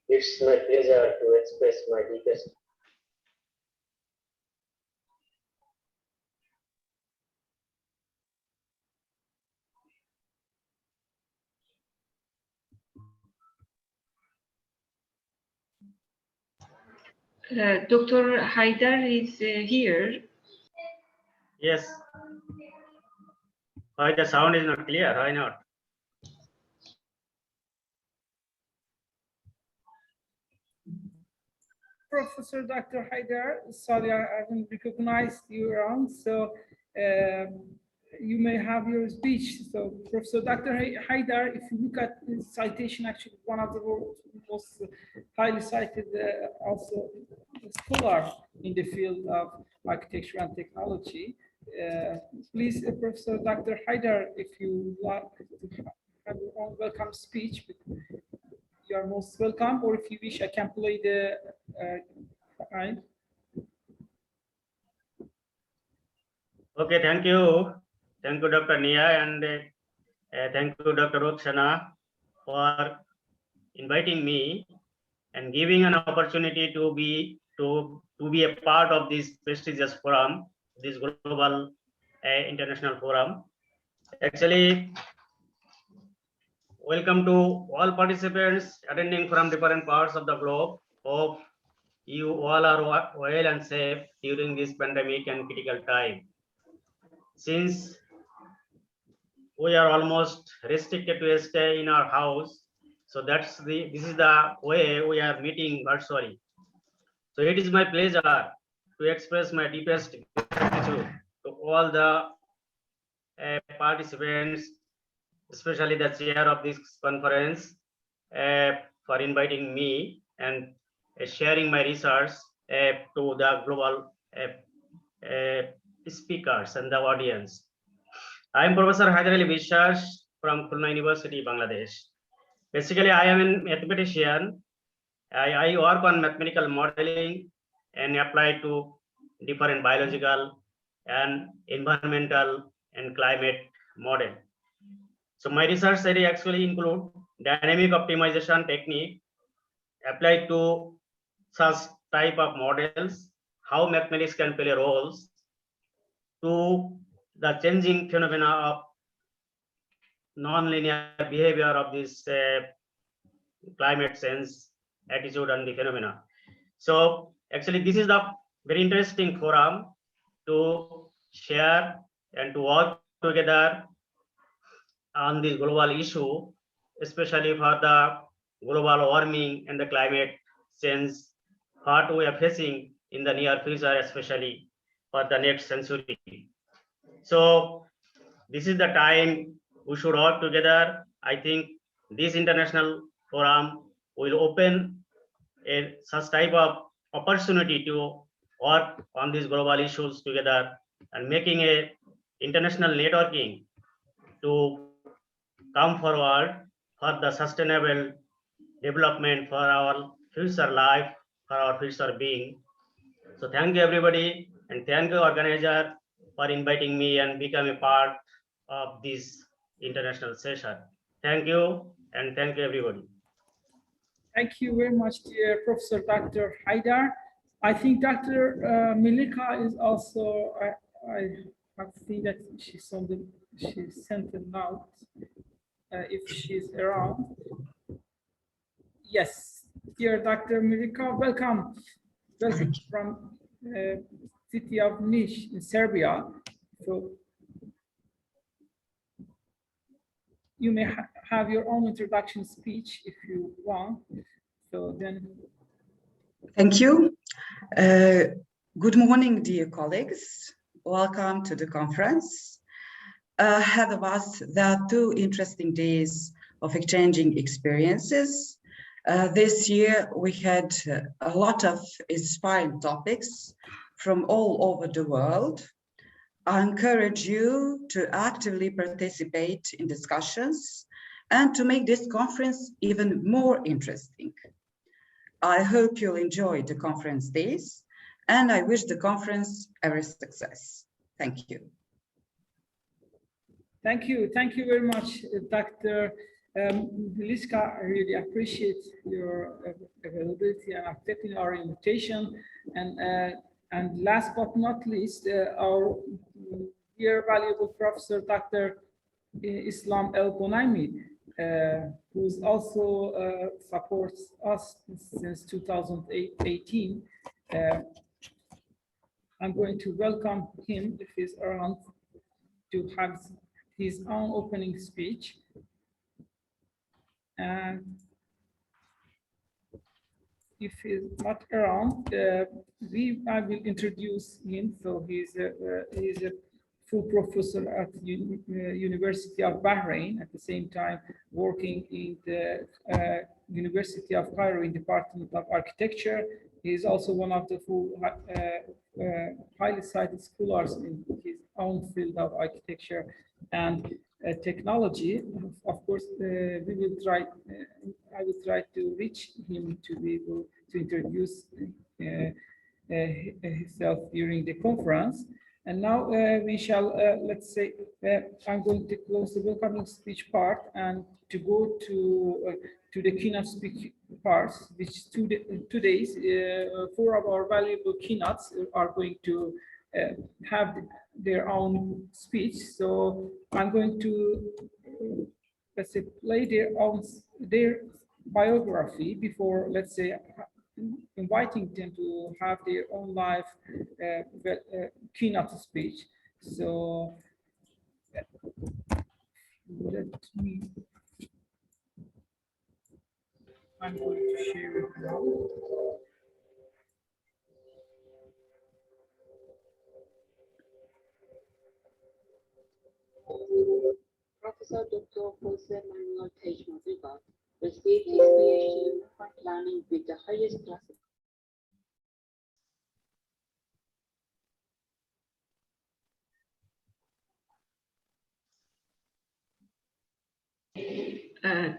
It's my pleasure to express my deepest Dr. Haidar is here. Yes. Why the sound is not clear? Why not? Professor Dr. Haidar, sorry, I haven't recognized you around. So you may have your speech. So Professor Dr. Haidar, if you look at the citation, actually one of the most highly cited also scholar in the field of architecture and technology. Please, Professor Dr. Haidar, if you like to have your own welcome speech, you are most welcome, or if you wish, I can play the Okay, thank you. Thank you, Dr. Nia, and thank you, Dr. Roxana, for inviting me and giving an opportunity to be a part of this prestigious forum, this global international forum. Actually, welcome to all participants attending from different parts of the globe. Hope you all are well and safe during this pandemic and critical time. Since we are almost restricted to stay in our house, so this is the way we are meeting virtually. So it is my pleasure to express my deepest gratitude to all the participants, especially the chair of this conference, for inviting me and sharing my research to the global speakers and the audience. I am Professor Haidar Ali Biswas from Khulna University, Bangladesh. Basically, I am a mathematician. I work on mathematical modeling and apply to different biological and environmental and climate model. So my research area actually include dynamic optimization technique applied to such type of models, how mathematics can play roles to the changing phenomena of non-linear behavior of this climate change attitude and the phenomena. So actually this is the very interesting forum to share and to work together on this global issue, especially for the global warming and the climate change what we are facing in the near future, especially for the next century. So this is the time we should work together. I think this international forum will open such type of opportunity to work on these global issues together and making a international networking to come forward for the sustainable development for our future life, for our future being. So thank you everybody, and thank you organizer for inviting me and become a part of this international session. Thank you, and thank you everybody. Thank you very much, dear Professor Dr. Haidar. I think Dr. Milika is also, I have seen that she sent a note if she's around. Yes, dear Dr. Milika, welcome. Welcome from city of Niš in Serbia. So you may have your own introduction speech if you want. So then. Thank you. Good morning, dear colleagues. Welcome to the conference. Ahead of us, there are 2 interesting days of exchanging experiences. This year, we had a lot of inspiring topics from all over the world. I encourage you to actively participate in discussions and to make this conference even more interesting. I hope you'll enjoy the conference days, and I wish the conference every success. Thank you. Thank you. Thank you very much, Dr. Liska. I really appreciate your availability and accepting our invitation. And last but not least, our dear valuable Professor Dr. Islam El-Bonaimi, who also supports us since 2018. I'm going to welcome him if he's around to have his own opening speech. And if he's not around, I will introduce him. So he's a full professor at University of Bahrain, at the same time working in the University of Cairo in Department of Architecture. He is also one of the highly cited scholars in his own field of architecture and technology. Of course, we will try. I will try to reach him to be able to introduce himself during the conference. And now we shall, let's say, I'm going to close the welcoming speech part and to go to the keynote speech parts, which two days, 4 of our valuable keynotes are going to have their own speech. So I'm going to, let's say, play their biography before, let's say, inviting them to have their own live keynote speech. So let me, I'm going to share it now. Professor Dr. Jose Manuel Page Madrigal received his PhD in urban planning with the highest class.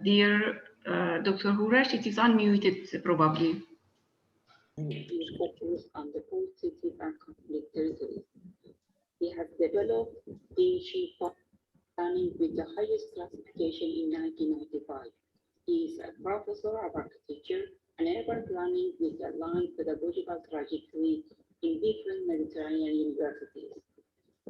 Dear Dr. Hurash, it is unmuted probably. He focused on the post-city and conflict territories. He has developed DG planning with the highest classification in 1995. He is a professor of architecture and urban planning with a long pedagogical trajectory in different Mediterranean universities.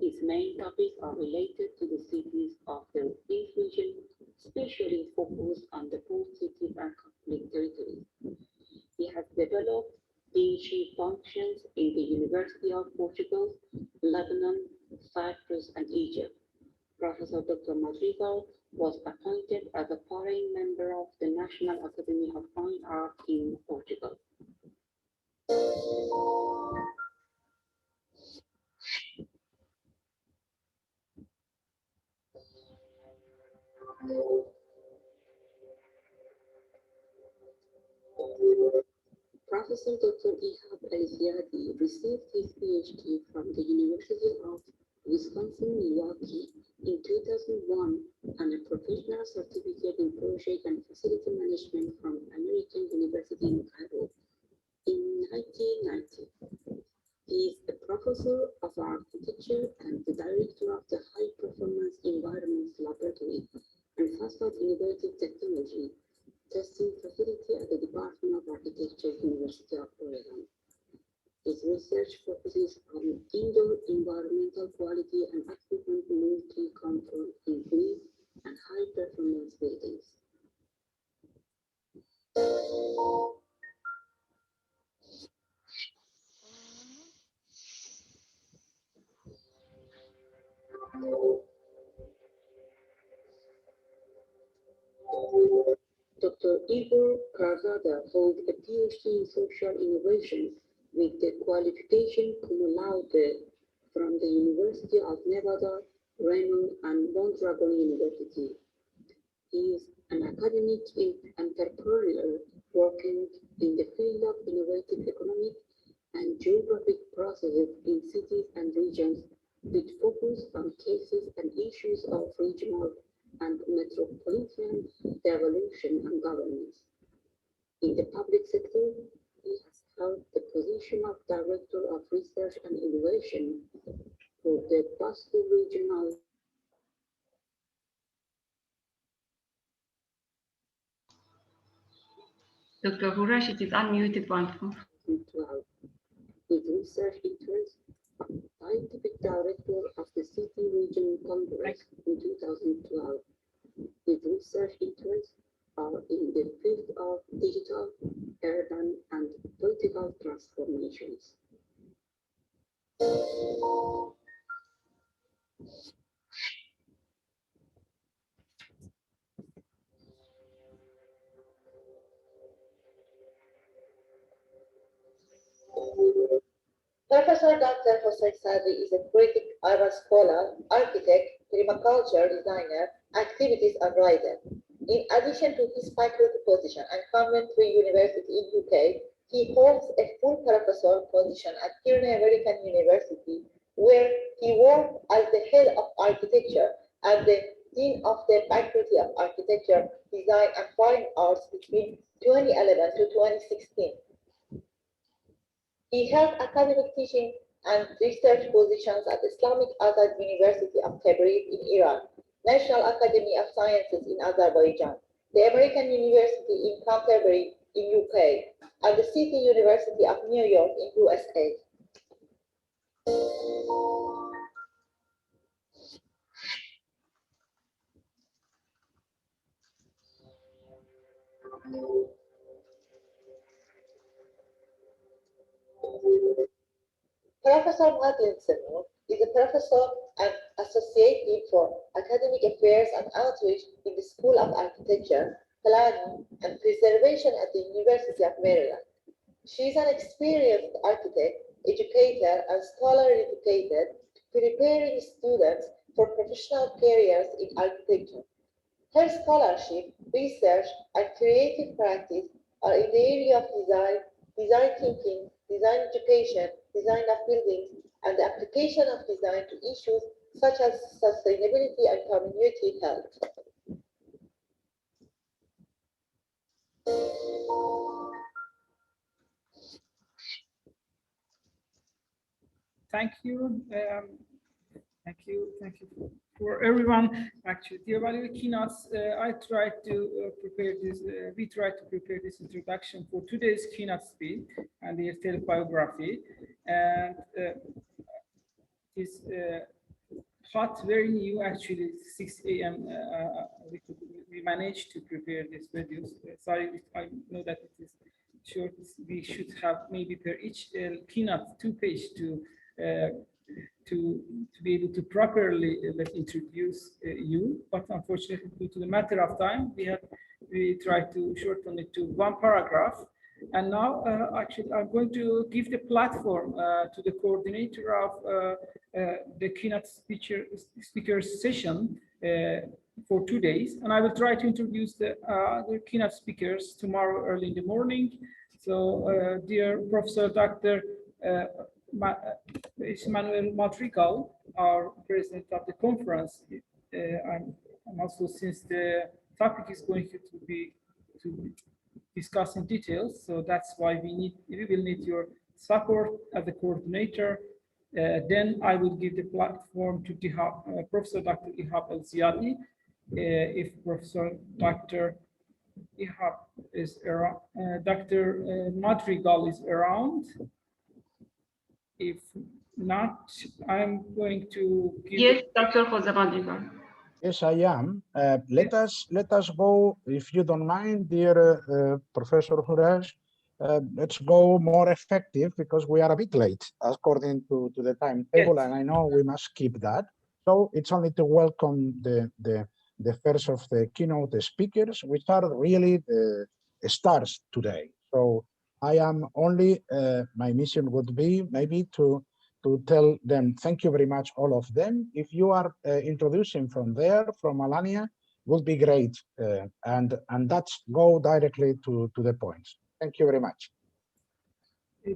His main topics are related to the cities of this region, especially focused on the post-city and conflict territories. He has developed DG functions in the University of Portugal, Lebanon, Cyprus, and Egypt. Professor Dr. Madrigal was appointed as a foreign member of the National Academy of Fine Arts in Portugal. Professor Dr. Ihab El-Ziadi received his PhD from the University of Wisconsin-Milwaukee in 2001 and a professional certificate in project and facility management from American University in Cairo in 1990. He is a professor of architecture and the director of the High Performance Environments Laboratory and Facade Innovative Technology testing facility at the Department of Architecture, University of Oregon. His research focuses on indoor environmental quality and occupant multi-control in green and high-performance buildings. Dr. Igor Kargada holds a PhD in social innovation with the qualification cum laude from the University of Nevada, Reno, and Mondragon University. He is an academic entrepreneur working in the field of innovative economic and geographic processes in cities and regions with focus on cases and issues of regional and metropolitan devolution and governance. In the public sector, he has held the position of Director of Research and Innovation for the Pasto Regional. Dr. Hurash, it is unmuted once more. His research interests, Scientific Director of the City Region Congress in 2012. His research interests are in the field of digital, urban, and political transformations. Professor Professor Dr. Hossein Sadri is a critic, urban scholar, architect, permaculture designer, activist and writer. In addition to his faculty position at Coventry University in UK, he holds a full professor position at Kearney American University, where he worked as the head of architecture and the dean of the Faculty of Architecture, Design and Fine Arts between 2011 to 2016. He held academic teaching and research positions at Islamic Azad University of Tabriz in Iran, National Academy of Sciences in Azerbaijan, the American University in Canterbury in UK, and the City University of New York in USA. Professor Madeline Seymour is a professor and associate dean for academic affairs and outreach in the School of Architecture, Planning, and Preservation at the University of Maryland. She is an experienced architect, educator, and scholar dedicated to preparing students for professional careers in architecture. Her scholarship, research, and creative practice are in the area of design, design thinking, design education, design of buildings, and the application of design to issues such as sustainability and community health. Thank you. Thank you for everyone. Actually, the evaluation keynotes, I tried to prepare this, we tried to prepare this introduction for today's keynote speech and the self-biography. And it's hot, very new, actually, 6 a.m. We managed to prepare this videos. Sorry, I know that it is short. We should have maybe per each keynote 2 pages to be able to properly introduce you, but unfortunately, due to the matter of time, we tried to shorten it to 1 paragraph. And now, actually, I'm going to give the platform to the coordinator of the keynote speakers session for 2 days, and I will try to introduce the keynote speakers tomorrow early in the morning. So, dear Professor Dr. Manuel Madrigal, our president of the conference. I'm also, since the topic is going to be discussed in details, so that's why we will need your support as a coordinator. Then I will give the platform to Professor Dr. Ihab El-Ziadi. If Professor Dr. Ihab is around, Dr. Madrigal is around. If not, I'm going to give. Yes, Dr. Jose Madrigal. Yes, I am. Let us go, if you don't mind, dear Professor Huraj, let's go more effective because we are a bit late according to the timetable, yes. And I know we must keep that. So it's only to welcome the first of the keynote speakers, which are really the stars today. So I am only, my mission would be maybe to tell them, thank you very much, all of them. If you are introducing from there, from Alania, would be great. And that's go directly to the points. Thank you very much.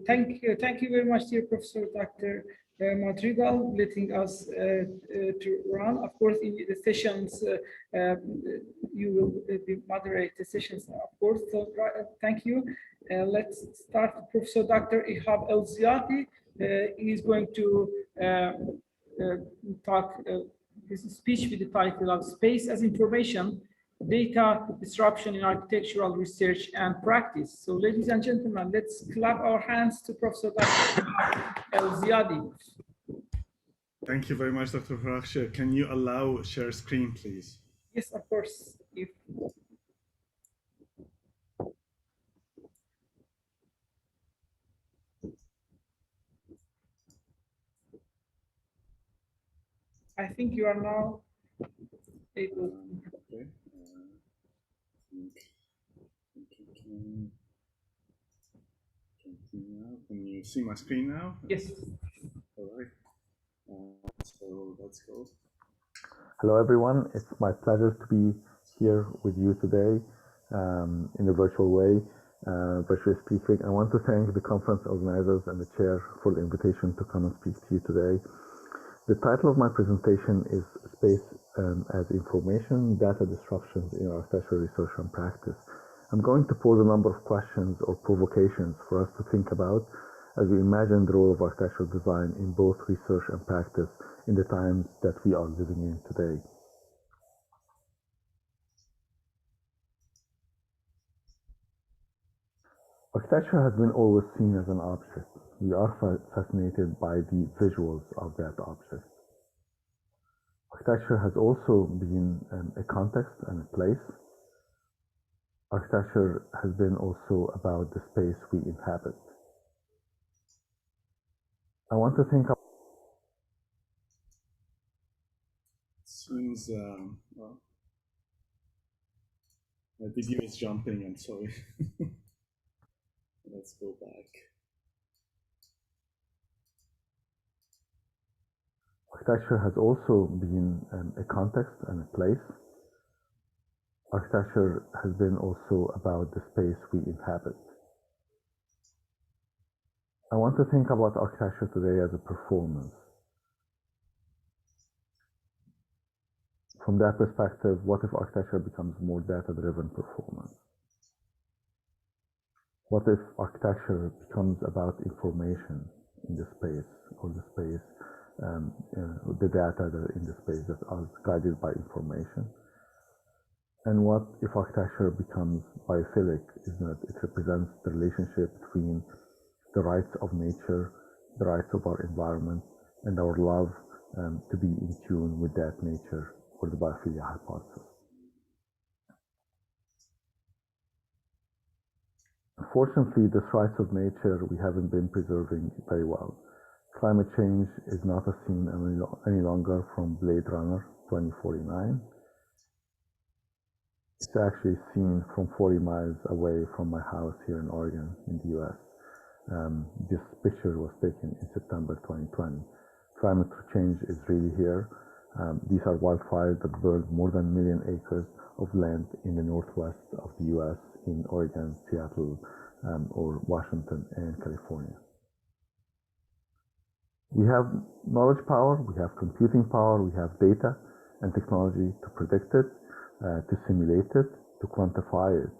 Thank you very much, dear Professor Dr. Madrigal, letting us to run. Of course, in the sessions, you will moderate the sessions, of course. So thank you. Let's start. Professor Dr. Ihab El-Ziadi is going to talk his speech with the title of Space as Information, Data Disruption in Architectural Research and Practice. So ladies and gentlemen, let's clap our hands to Professor Dr. El-Ziadi. Thank you very much, Dr. Huraj. Can you allow share screen, please? Yes, of course. I think you are now able. Okay. Can you see my screen now? Yes. let's go. Hello, everyone. It's my pleasure to be here with you today in a virtual way, virtually speaking. I want to thank the conference organizers and the chair for the invitation to come and speak to you today. The title of my presentation is Space as Information, Data Disruptions in Architectural Research and Practice. I'm going to pose a number of questions or provocations for us to think about as we imagine the role of architectural design in both research and practice in the times that we are living in today. Architecture has been always seen as an object. We are fascinated by the visuals of that object. Architecture has also been a context and a place. Architecture has been also about the space we inhabit. I want to think of Seems well, my video is jumping, I'm sorry. Let's go back. Architecture has also been a context and a place. Architecture has been also about the space we inhabit. I want to think about architecture today as a performance. From that perspective, what if architecture becomes more data-driven performance? What if architecture becomes about information in the space, or the space, the data that are in the space that are guided by information? And what if architecture becomes biophilic, is that it represents the relationship between the rights of nature, the rights of our environment, and our love to be in tune with that nature, or the biophilia hypothesis. Unfortunately, this rights of nature we haven't been preserving very well. Climate change is not a scene any longer from Blade Runner 2049. It's actually seen from 40 miles away from my house here in Oregon, in the US. This picture was taken in September 2020. Climate change is really here. These are wildfires that burned more than 1 million acres of land in the northwest of the US, in Oregon, Seattle, or Washington and California. We have knowledge power, we have computing power, we have data and technology to predict it, to simulate it, to quantify it.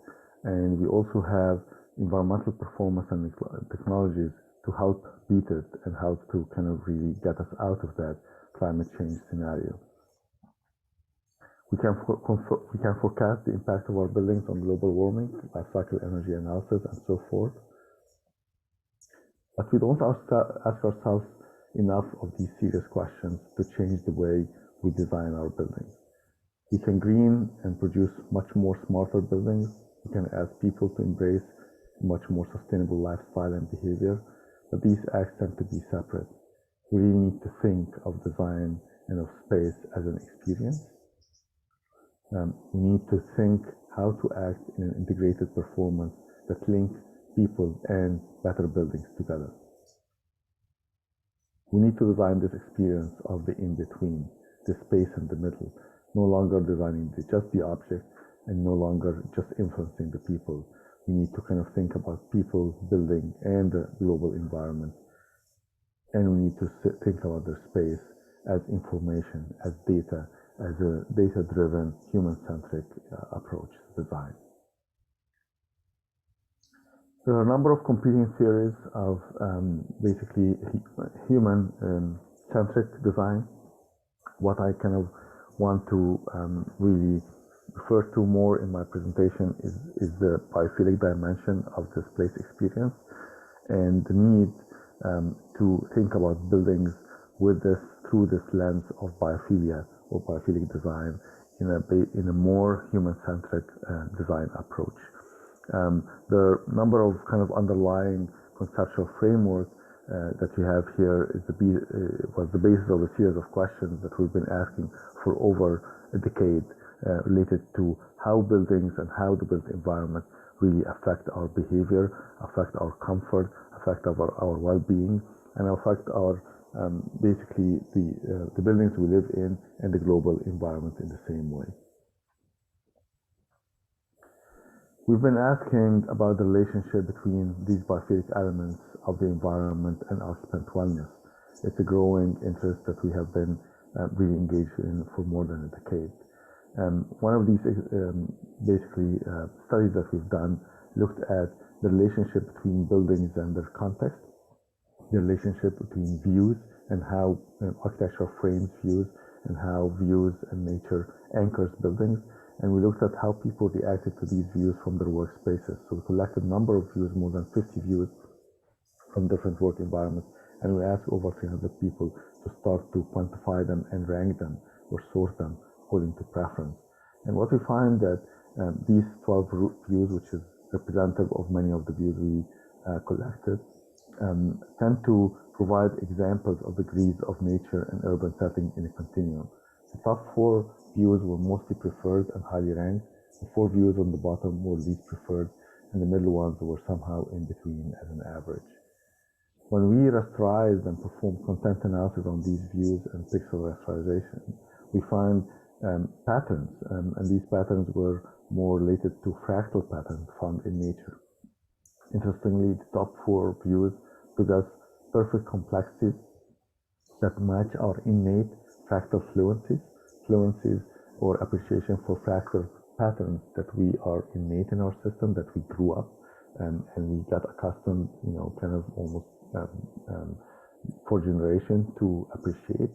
And we also have environmental performance and technologies to help beat it and help to kind of really get us out of that climate change scenario. We can forecast the impact of our buildings on global warming, life cycle energy analysis, and so forth. But we don't ask ourselves enough of these serious questions to change the way we design our buildings. We can green and produce much more smarter buildings. We can ask people to embrace much more sustainable lifestyle and behavior, but these acts tend to be separate. We really need to think of design and of space as an experience. We need to think how to act in an integrated performance that links people and better buildings together. We need to design this experience of the in-between, the space in the middle, no longer designing just the object and no longer just influencing the people. We need to kind of think about people, building, and the global environment. And we need to think about their space as information, as data, as a data-driven, human-centric approach to design. There are a number of competing theories of basically human-centric design. What I kind of want to really refer to more in my presentation is the biophilic dimension of this place experience and the need to think about buildings with this through this lens of biophilia or biophilic design in a more human-centric design approach. There are a number of kind of underlying conceptual framework that you have here was the basis of a series of questions that we've been asking for over a decade related to how buildings and how the built environment really affect our behavior, affect our comfort, affect our well-being, and affect our basically the buildings we live in and the global environment in the same way. We've been asking about the relationship between these biophilic elements of the environment and occupant wellness. It's a growing interest that we have been really engaged in for more than a decade. One of these studies that we've done looked at the relationship between buildings and their context, the relationship between views and how architecture frames views, and how views and nature anchors buildings. And we looked at how people reacted to these views from their workspaces. So we collected a number of views, more than 50 views from different work environments, and we asked over 300 people to start to quantify them and rank them or sort them according to preference. And what we find that these 12 views, which is representative of many of the views we collected, tend to provide examples of degrees of nature and urban setting in a continuum. The top 4 views were mostly preferred and highly ranked. The 4 views on the bottom were least preferred, and the middle ones were somehow in between as an average. When we rasterized and performed content analysis on these views and pixel rasterization, we find patterns, and these patterns were more related to fractal patterns found in nature. Interestingly, the top 4 views possess perfect complexities that match our innate fractal fluencies or appreciation for fractal patterns that we are innate in our system, that we grew up and we got accustomed, kind of almost for generation to appreciate.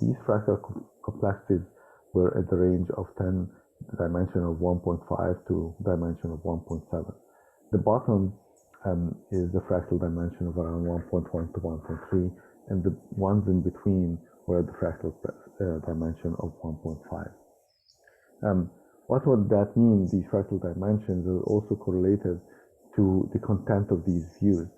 These fractal complexities were at the range of 10 dimension of 1.5 to dimension of 1.7. The bottom is the fractal dimension of around 1.1 to 1.3, and the ones in between were the fractal dimension of 1.5. What would that mean? These fractal dimensions are also correlated to the content of these views.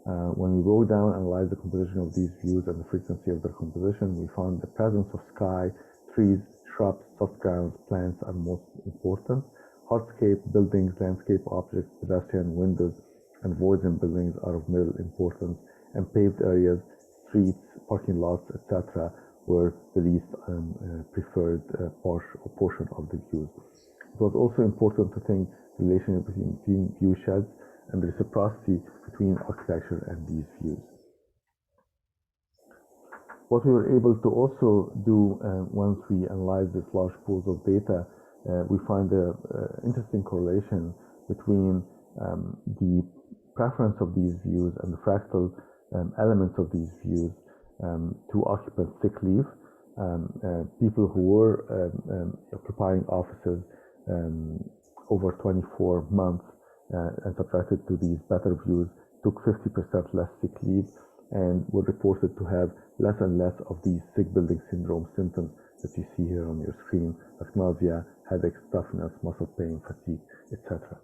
When we wrote down and analyzed the composition of these views and the frequency of their composition, we found the presence of sky, trees, shrubs, soft grounds, plants are most important. Hardscape, buildings, landscape objects, pedestrian windows, and voids in buildings are of middle importance, and paved areas, streets, parking lots, etc. were the least preferred portion of the views. It was also important to think the relationship between view sheds and the reciprocity between architecture and these views. What we were able to also do once we analyzed this large pools of data, we find an interesting correlation between the preference of these views and the fractal elements of these views to occupant sick leave. People who were occupying offices over 24 months and subjected to these better views took 50% less sick leave and were reported to have less and less of these sick building syndrome symptoms that you see here on your screen, like nausea, headache, stuffiness, muscle pain, fatigue, etc.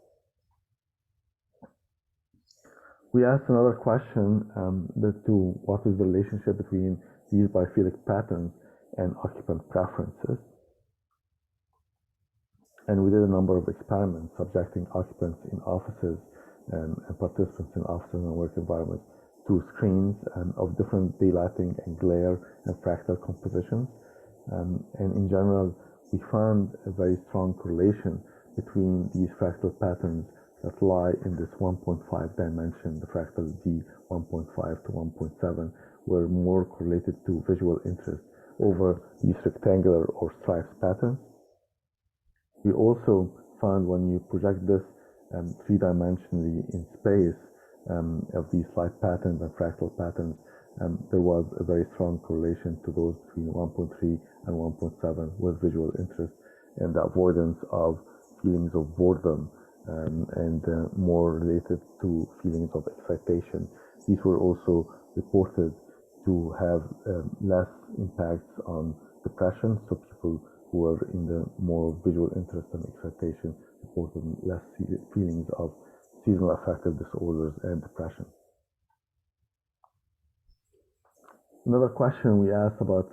We asked another question to what is the relationship between these biophilic patterns and occupant preferences. And we did a number of experiments subjecting occupants in offices and participants in offices and work environments to screens of different daylighting and glare and fractal compositions. And in general, we found a very strong correlation between these fractal patterns that lie in this 1.5 dimension, the fractal D 1.5 to 1.7, were more correlated to visual interest over these rectangular or stripes patterns. We also found when you project this three-dimensionally in space of these light patterns and fractal patterns, there was a very strong correlation to those between 1.3 and 1.7 with visual interest and the avoidance of feelings of boredom and more related to feelings of excitation. These were also reported to have less impacts on depression, so people who were in the more visual interest and excitation reported less feelings of seasonal affective disorders and depression. Another question we asked about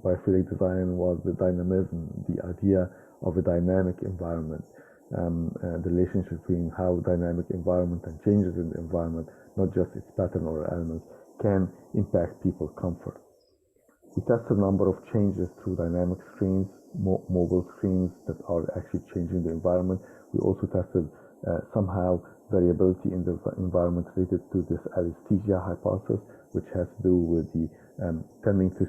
biophilic design was the dynamism, the idea of a dynamic environment, the relationship between how dynamic environment and changes in the environment, not just its pattern or elements, can impact people's comfort. We tested a number of changes through dynamic screens, mobile screens that are actually changing the environment. We also tested somehow variability in the environment related to this alesthesia hypothesis, which has to do with the tending to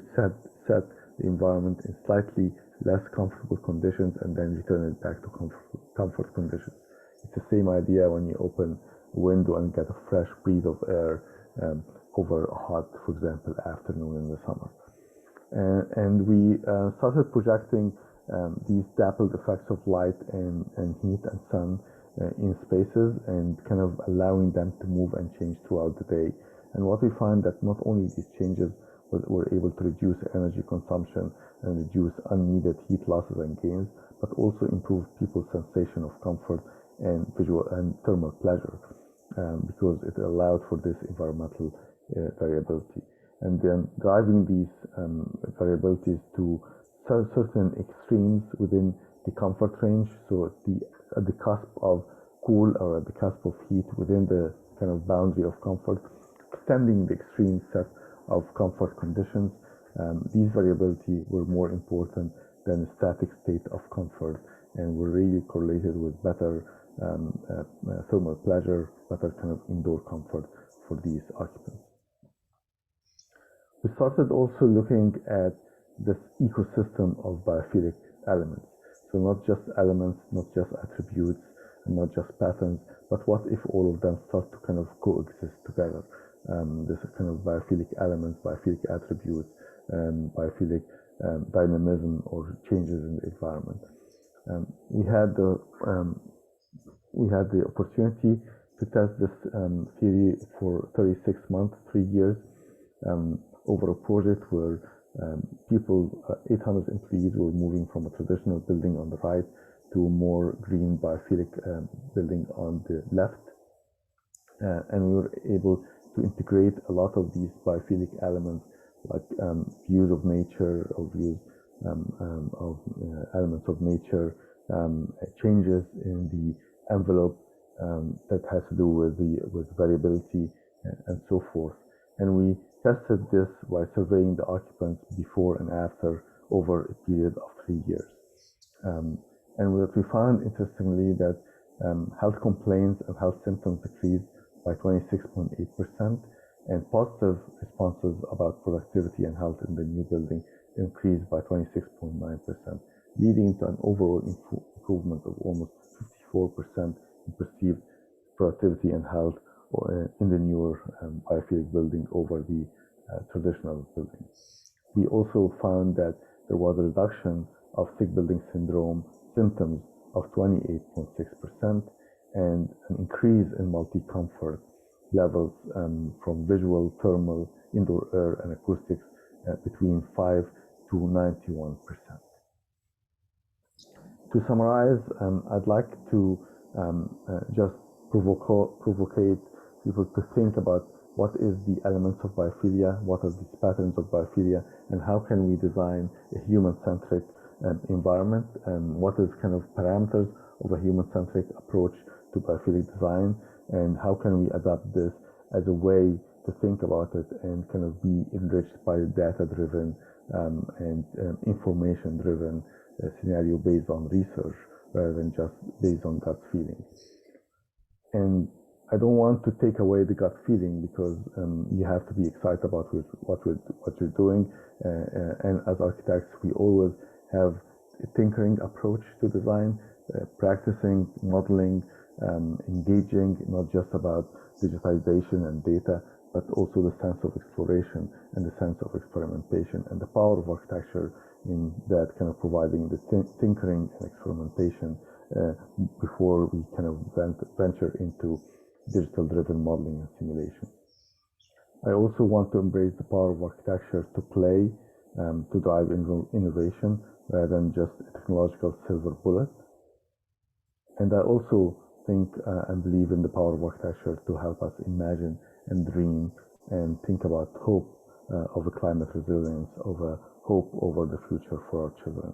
set the environment in slightly less comfortable conditions and then return it back to comfort conditions. It's the same idea when you open a window and get a fresh breath of air over a hot, for example, afternoon in the summer. And we started projecting these dappled effects of light and heat and sun in spaces and kind of allowing them to move and change throughout the day. And what we find that not only these changes were able to reduce energy consumption and reduce unneeded heat losses and gains, but also improve people's sensation of comfort and visual and thermal pleasure, because it allowed for this environmental variability. And then driving these variabilities to certain extremes within the comfort range, so at the cusp of cool or at the cusp of heat within the kind of boundary of comfort, extending the extreme set of comfort conditions. These variability were more important than a static state of comfort and were really correlated with better thermal pleasure, better kind of indoor comfort for these occupants. We started also looking at this ecosystem of biophilic elements. So not just elements, not just attributes, and not just patterns, but what if all of them start to kind of coexist together? This kind of biophilic elements, biophilic attributes, biophilic dynamism or changes in the environment. We had the opportunity to test this theory for 36 months, 3 years, over a project where 800 employees were moving from a traditional building on the right to a more green biophilic building on the left. And we were able to integrate a lot of these biophilic elements, like views of nature, or views of elements of nature, changes in the envelope that has to do with variability and so forth. And we tested this by surveying the occupants before and after over a period of 3 years. And what we found, interestingly, that health complaints and health symptoms decreased by 26.8%, and positive responses about productivity and health in the new building increased by 26.9%, leading to an overall improvement of almost 54% in perceived productivity and health in the newer biophilic building over the traditional building. We also found that there was a reduction of sick building syndrome symptoms of 28.6% and an increase in multi-comfort levels from visual, thermal, indoor air, and acoustics between 5 to 91%. To summarize, I'd like to just provocate people to think about what is the elements of biophilia, what are these patterns of biophilia, and how can we design a human-centric environment, and what is kind of parameters of a human-centric approach to biophilic design, and how can we adapt this as a way to think about it and kind of be enriched by data-driven and information-driven scenario based on research rather than just based on gut feeling. And I don't want to take away the gut feeling, because you have to be excited about what you're doing. And as architects, we always have a tinkering approach to design, practicing, modeling, engaging, not just about digitization and data, but also the sense of exploration and the sense of experimentation, and the power of architecture in that kind of providing the tinkering and experimentation before we kind of venture into digital-driven modeling and simulation. I also want to embrace the power of architecture to play, to drive innovation rather than just a technological silver bullet. And I also think and believe in the power of architecture to help us imagine and dream and think about hope of a climate resilience, of a hope over the future for our children.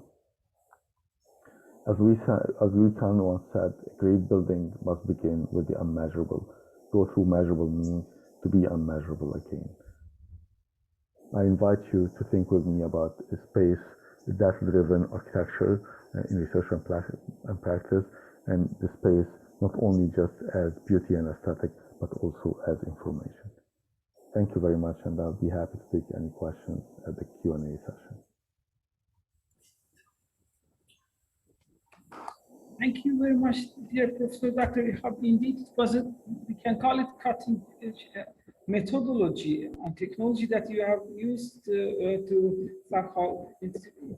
As Khan once said, a great building must begin with the unmeasurable, go through measurable means to be unmeasurable again. I invite you to think with me about space, data-driven architecture in research and practice, and the space not only just as beauty and aesthetic, but also as information. Thank you very much, and I'll be happy to take any questions at the Q&A session. Thank you very much, dear Professor Dr. Ihab. Indeed, it was we can call it cutting edge methodology and technology that you have used to somehow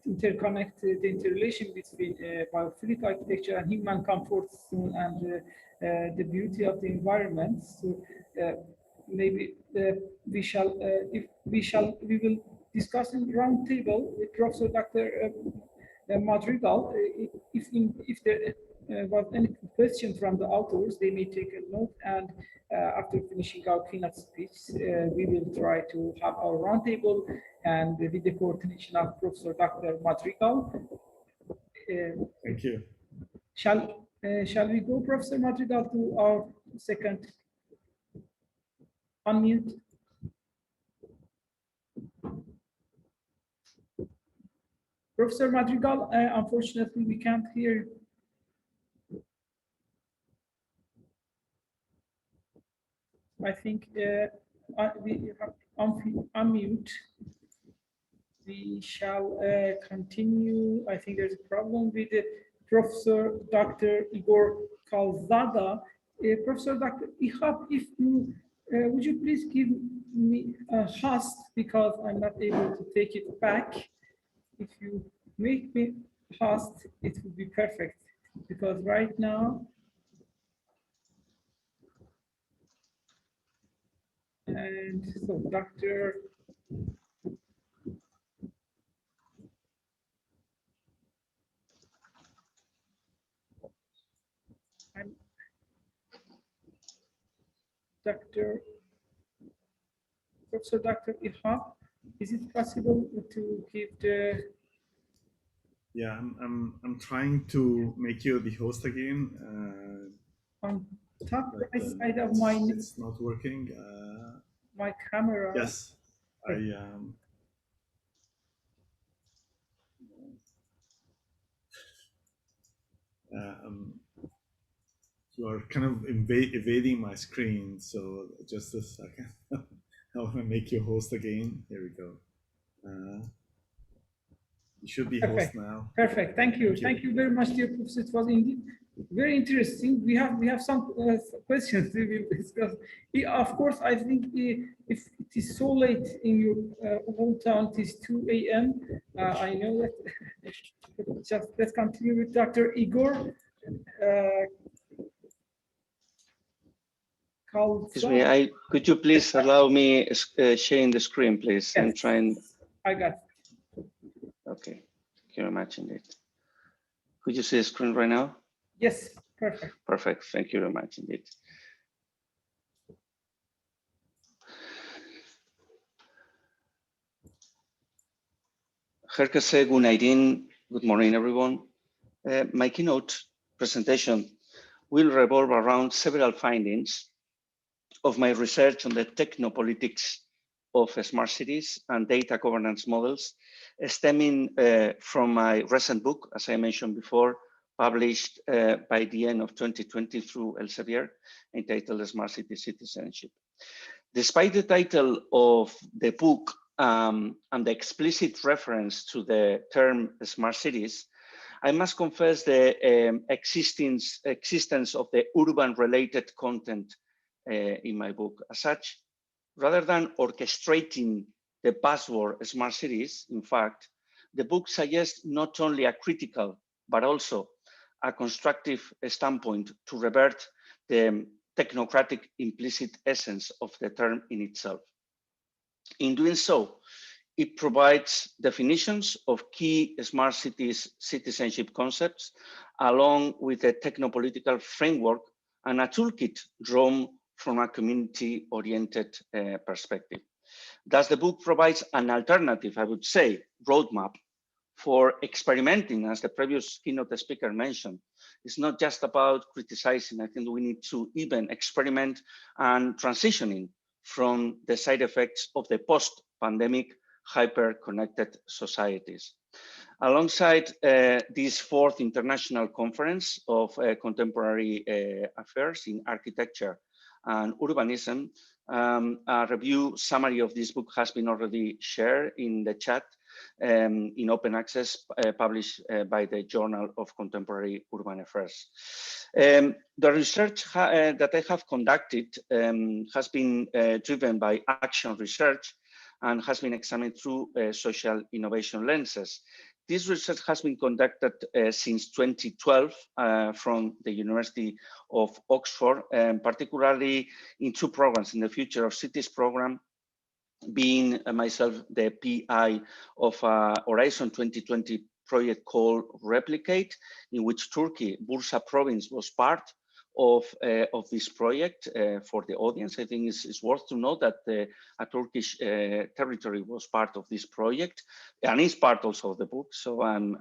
interconnect the interrelation between biophilic architecture and human comfort zone and the beauty of the environment. So maybe we will discuss in roundtable with Professor Dr. Madrigal. If there was any question from the authors, they may take a note, and after finishing our keynote speech, we will try to have our roundtable and with the coordination of Professor Dr. Madrigal. Thank you. Shall we go, Professor Madrigal, to our second unmute? Professor Madrigal, unfortunately, we can't hear you. I think we have unmute. We shall continue. I think there's a problem with Professor Dr. Igor Calzada. Professor Dr. Ihab, if you would you please give me a host, because I'm not able to take it back. If you make me host, it would be perfect, because right now, and so Dr. Professor Dr. Ihab, is it possible to give the? Yeah, I'm trying to make you the host again. On top right side of my. It's not working. My camera. Yes, you are kind of evading my screen, so just a second. I want to make you host again. Here we go. You should be host now. Perfect. Thank you. Thank you very much, dear Professor. It was indeed very interesting. We have some questions we will discuss. Of course, I think if it is so late in your hometown, it is 2 a.m. I know that. Just let's continue with Dr. Igor. Excuse me, could you please allow me sharing the screen, please? Yes. I'm trying. I got it. Okay, thank you very much indeed. Could you see the screen right now? Yes, perfect. Perfect, thank you very much indeed. Herkese Günaydin, good morning everyone. My keynote presentation will revolve around several findings of my research on the technopolitics of smart cities and data governance models, stemming from my recent book, as I mentioned before, published by the end of 2020 through Elsevier, entitled Smart City Citizenship. Despite the title of the book and the explicit reference to the term smart cities, I must confess the existence of the urban-related content in my book. As such, rather than orchestrating the buzzword smart cities, in fact, the book suggests not only a critical, but also a constructive standpoint to revert the technocratic implicit essence of the term in itself. In doing so, it provides definitions of key smart cities citizenship concepts, along with a technopolitical framework and a toolkit drawn from a community-oriented perspective. Thus, the book provides an alternative, I would say, roadmap for experimenting, as the previous keynote speaker mentioned. It's not just about criticizing. I think we need to even experiment and transitioning from the side effects of the post-pandemic hyper-connected societies. Alongside this fourth international conference of contemporary affairs in architecture and urbanism, a review summary of this book has been already shared in the chat in open access, published by the Journal of Contemporary Urban Affairs. The research that I have conducted has been driven by action research and has been examined through social innovation lenses. This research has been conducted since 2012 from the University of Oxford, particularly in two programs, in the Future of Cities program, being myself the PI of a Horizon 2020 project called Replicate, in which Turkey, Bursa province, was part of this project. For the audience, I think it's worth to know that a Turkish territory was part of this project, and is part also of the book. So I'm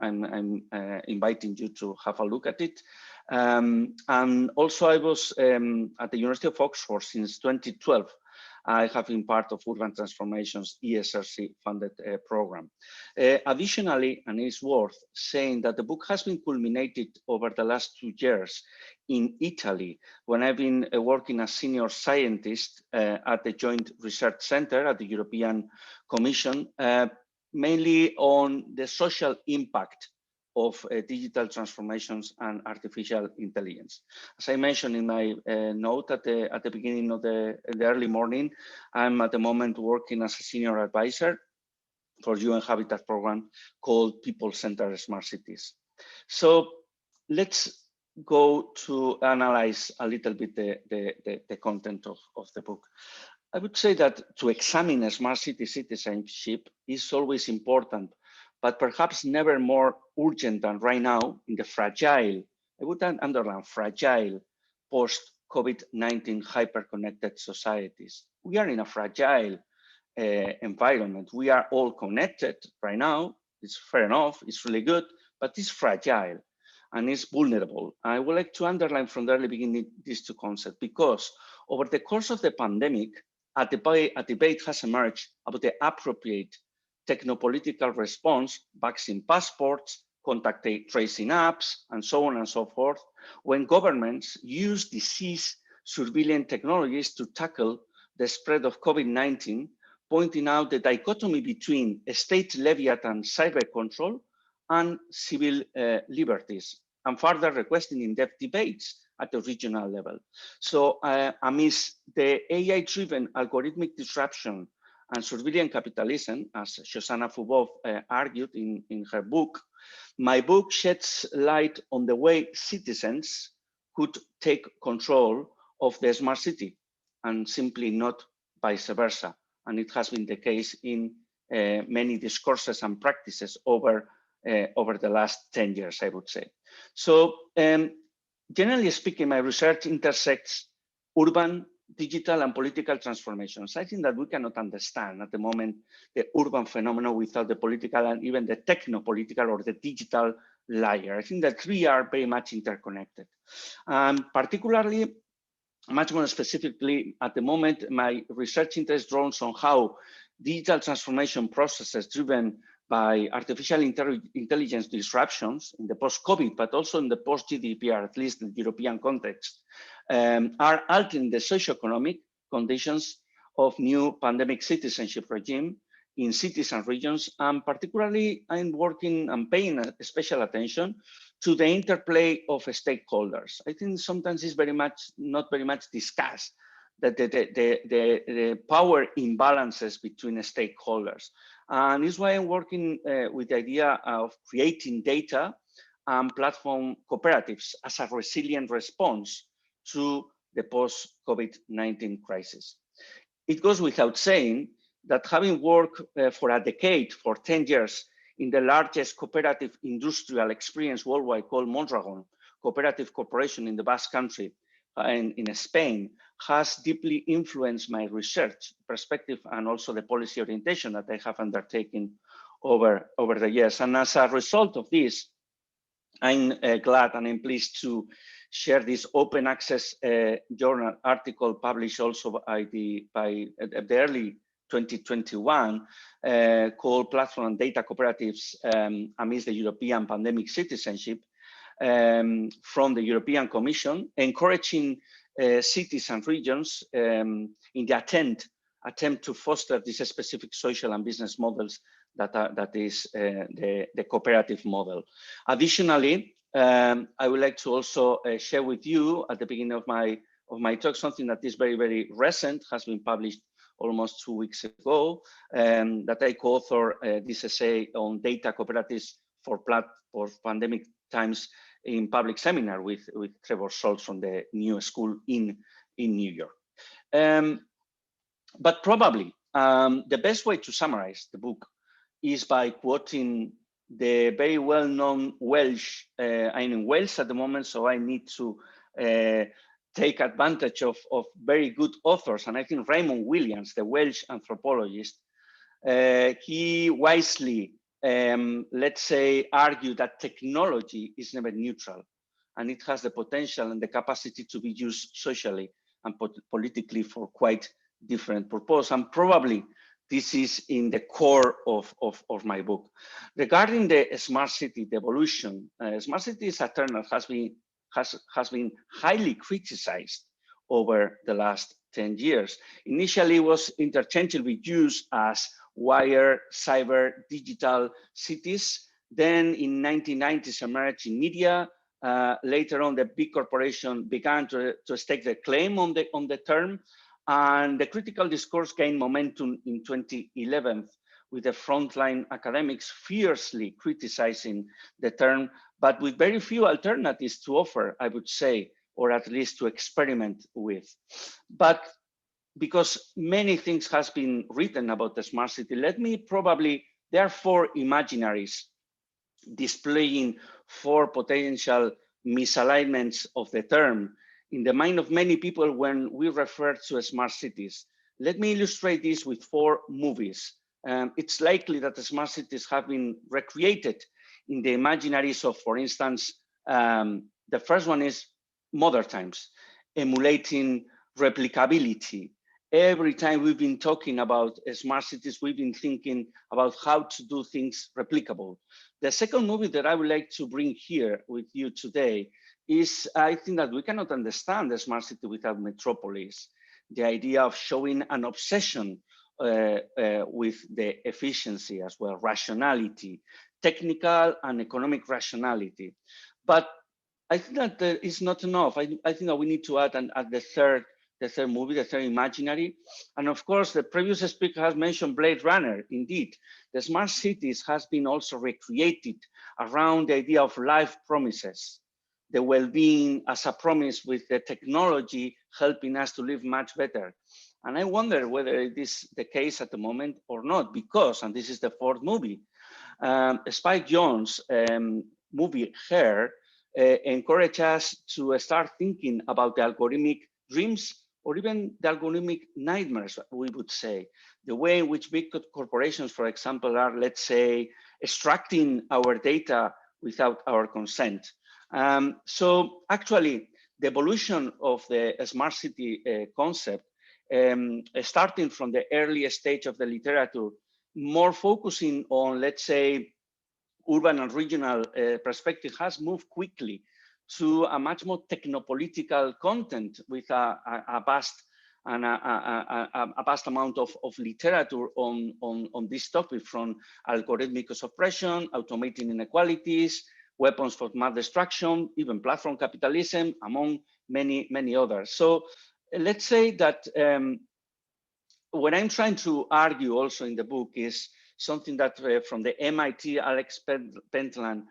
inviting you to have a look at it. And also, I was at the University of Oxford since 2012. I have been part of Urban Transformation's ESRC funded program. Additionally, and it's worth saying that the book has been culminated over the last 2 years in Italy, when I've been working as senior scientist at the Joint Research Center at the European Commission, mainly on the social impact of digital transformations and artificial intelligence. As I mentioned in my note at the beginning of the early morning, I'm at the moment working as a senior advisor for UN Habitat program called People-Centered Smart Cities. So let's go to analyze a little bit the content of the book. I would say that to examine a smart city citizenship is always important, but perhaps never more urgent than right now in the fragile, I would underline fragile, post-COVID-19 hyper-connected societies. We are in a fragile environment. We are all connected right now. It's fair enough, it's really good, but it's fragile and it's vulnerable. I would like to underline from the early beginning these two concepts, because over the course of the pandemic, a debate has emerged about the appropriate technopolitical response, vaccine passports, contact tracing apps, and so on and so forth, when governments use disease surveillance technologies to tackle the spread of COVID-19, pointing out the dichotomy between state Leviathan cyber control and civil liberties, and further requesting in-depth debates at the regional level. So amidst the AI-driven algorithmic disruption and surveillance capitalism, as Shoshana Zuboff argued in her book, my book sheds light on the way citizens could take control of the smart city and simply not vice versa. And it has been the case in many discourses and practices over the last 10 years, I would say. So generally speaking, my research intersects urban, digital, and political transformations. I think that we cannot understand at the moment the urban phenomenon without the political and even the techno-political or the digital layer. I think that three are very much interconnected. Particularly, much more specifically, at the moment, my research interest draws on how digital transformation processes driven by artificial intelligence disruptions in the post-COVID, but also in the post-GDPR, at least in the European context, are altering the socioeconomic conditions of new pandemic citizenship regime in cities and regions. And particularly, I'm working and paying special attention to the interplay of stakeholders. I think sometimes it's not very much discussed, that the power imbalances between stakeholders. And this is why I'm working with the idea of creating data and platform cooperatives as a resilient response to the post-COVID-19 crisis. It goes without saying that having worked for a decade, for 10 years, in the largest cooperative industrial experience worldwide called Mondragon Cooperative Corporation in the Basque Country and in Spain, has deeply influenced my research perspective and also the policy orientation that I have undertaken over the years. And as a result of this, I'm glad and I'm pleased to share this open access journal article published also by the early 2021 called Platform and Data Cooperatives Amidst the European Pandemic Citizenship from the European Commission, encouraging cities and regions in the attempt to foster these specific social and business models that is the cooperative model. Additionally, I would like to also share with you at the beginning of my talk something that is very, very recent, has been published almost 2 weeks ago, that I co-author this essay on data cooperatives for pandemic times in public seminar with Trevor Schultz from the New School in New York. But probably the best way to summarize the book is by quoting the very well-known Welsh. I'm in Wales at the moment, so I need to take advantage of very good authors. And I think Raymond Williams, the Welsh anthropologist, he wisely, let's say, argued that technology is never neutral, and it has the potential and the capacity to be used socially and politically for quite different purpose. And probably this is in the core of my book. Regarding the smart city devolution, smart city is a term that has been highly criticized over the last 10 years. Initially, it was interchangeably used as wire, cyber, digital cities. Then in 1990s emerged in media. Later on, the big corporation began to stake the claim on the term. And the critical discourse gained momentum in 2011 with the frontline academics fiercely criticizing the term, but with very few alternatives to offer, I would say, or at least to experiment with. But because many things has been written about the smart city, let me probably, there are 4 imaginaries displaying 4 potential misalignments of the term in the mind of many people when we refer to smart cities. Let me illustrate this with 4 movies. It's likely that the smart cities have been recreated in the imaginaries of, for instance, the first one is Modern Times, emulating replicability. Every time we've been talking about smart cities, we've been thinking about how to do things replicable. The second movie that I would like to bring here with you today is, I think that we cannot understand the smart city without metropolis. The idea of showing an obsession with the efficiency as well, rationality, technical and economic rationality. But I think that is not enough. I think that we need to add the third movie, the third imaginary. And of course, the previous speaker has mentioned Blade Runner. Indeed, the smart cities has been also recreated around the idea of life promises, the well-being as a promise with the technology helping us to live much better. And I wonder whether it is the case at the moment or not, because, and this is the 4th movie, Spike Jonze movie Hair encouraged us to start thinking about the algorithmic dreams or even the algorithmic nightmares, we would say. The way in which big corporations, for example, are, let's say, extracting our data without our consent. So actually, the evolution of the smart city concept, starting from the earliest stage of the literature, more focusing on, let's say, urban and regional perspective, has moved quickly to a much more technopolitical content with a vast amount of literature on this topic, from algorithmic suppression, automating inequalities, weapons for mass destruction, even platform capitalism, among many others. So let's say that what I'm trying to argue also in the book is something that from the MIT Alex Pentland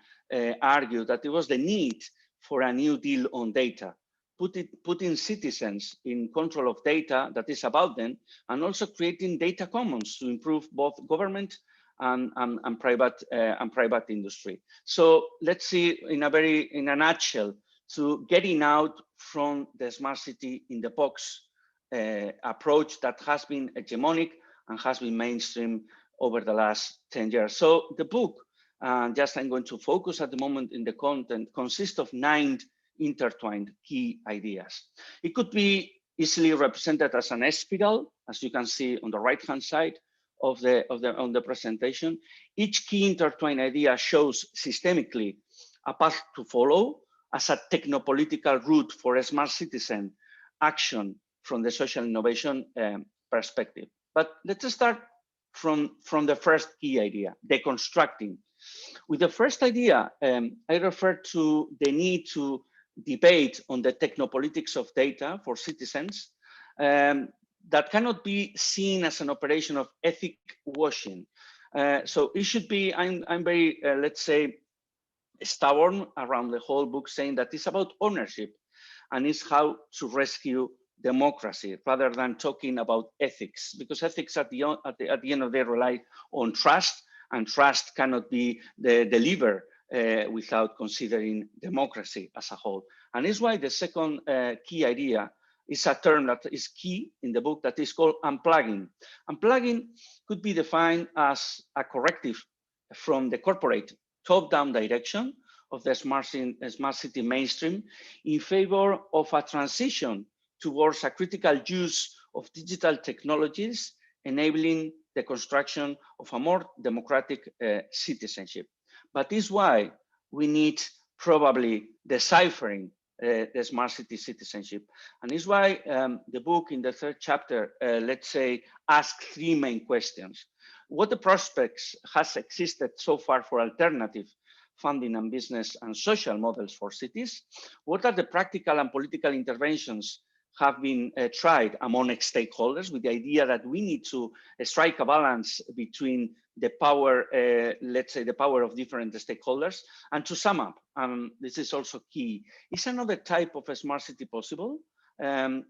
argued, that it was the need for a new deal on data, putting citizens in control of data that is about them, and also creating data commons to improve both government and private industry. So let's see, in a nutshell, to getting out from the smart city in the box approach that has been hegemonic and has been mainstream over the last 10 years. So the book, just I'm going to focus at the moment in the content, consists of 9 intertwined key ideas. It could be easily represented as an spiral, as you can see on the right-hand side of the presentation. Each key intertwined idea shows systemically a path to follow as a technopolitical route for a smart citizen action from the social innovation perspective. But let's start from the first key idea, deconstructing. With the first idea, I refer to the need to debate on the technopolitics of data for citizens that cannot be seen as an operation of ethic washing. So it should be, I'm very, let's say, stubborn around the whole book, saying that it's about ownership and it's how to rescue democracy rather than talking about ethics, because ethics at the end of the day rely on trust, and trust cannot be delivered without considering democracy as a whole. And it's why the second key idea is a term that is key in the book that is called unplugging. Unplugging could be defined as a corrective from the corporate top-down direction of the smart city mainstream in favor of a transition towards a critical use of digital technologies, enabling the construction of a more democratic citizenship. But this is why we need probably deciphering the smart city citizenship. And this is why the book in the third chapter, let's say, asks three main questions. What the prospects has existed so far for alternative funding and business and social models for cities? What are the practical and political interventions have been tried among stakeholders, with the idea that we need to strike a balance between the power, let's say, the power of different stakeholders? And to sum up, this is also key, is another type of a smart city possible?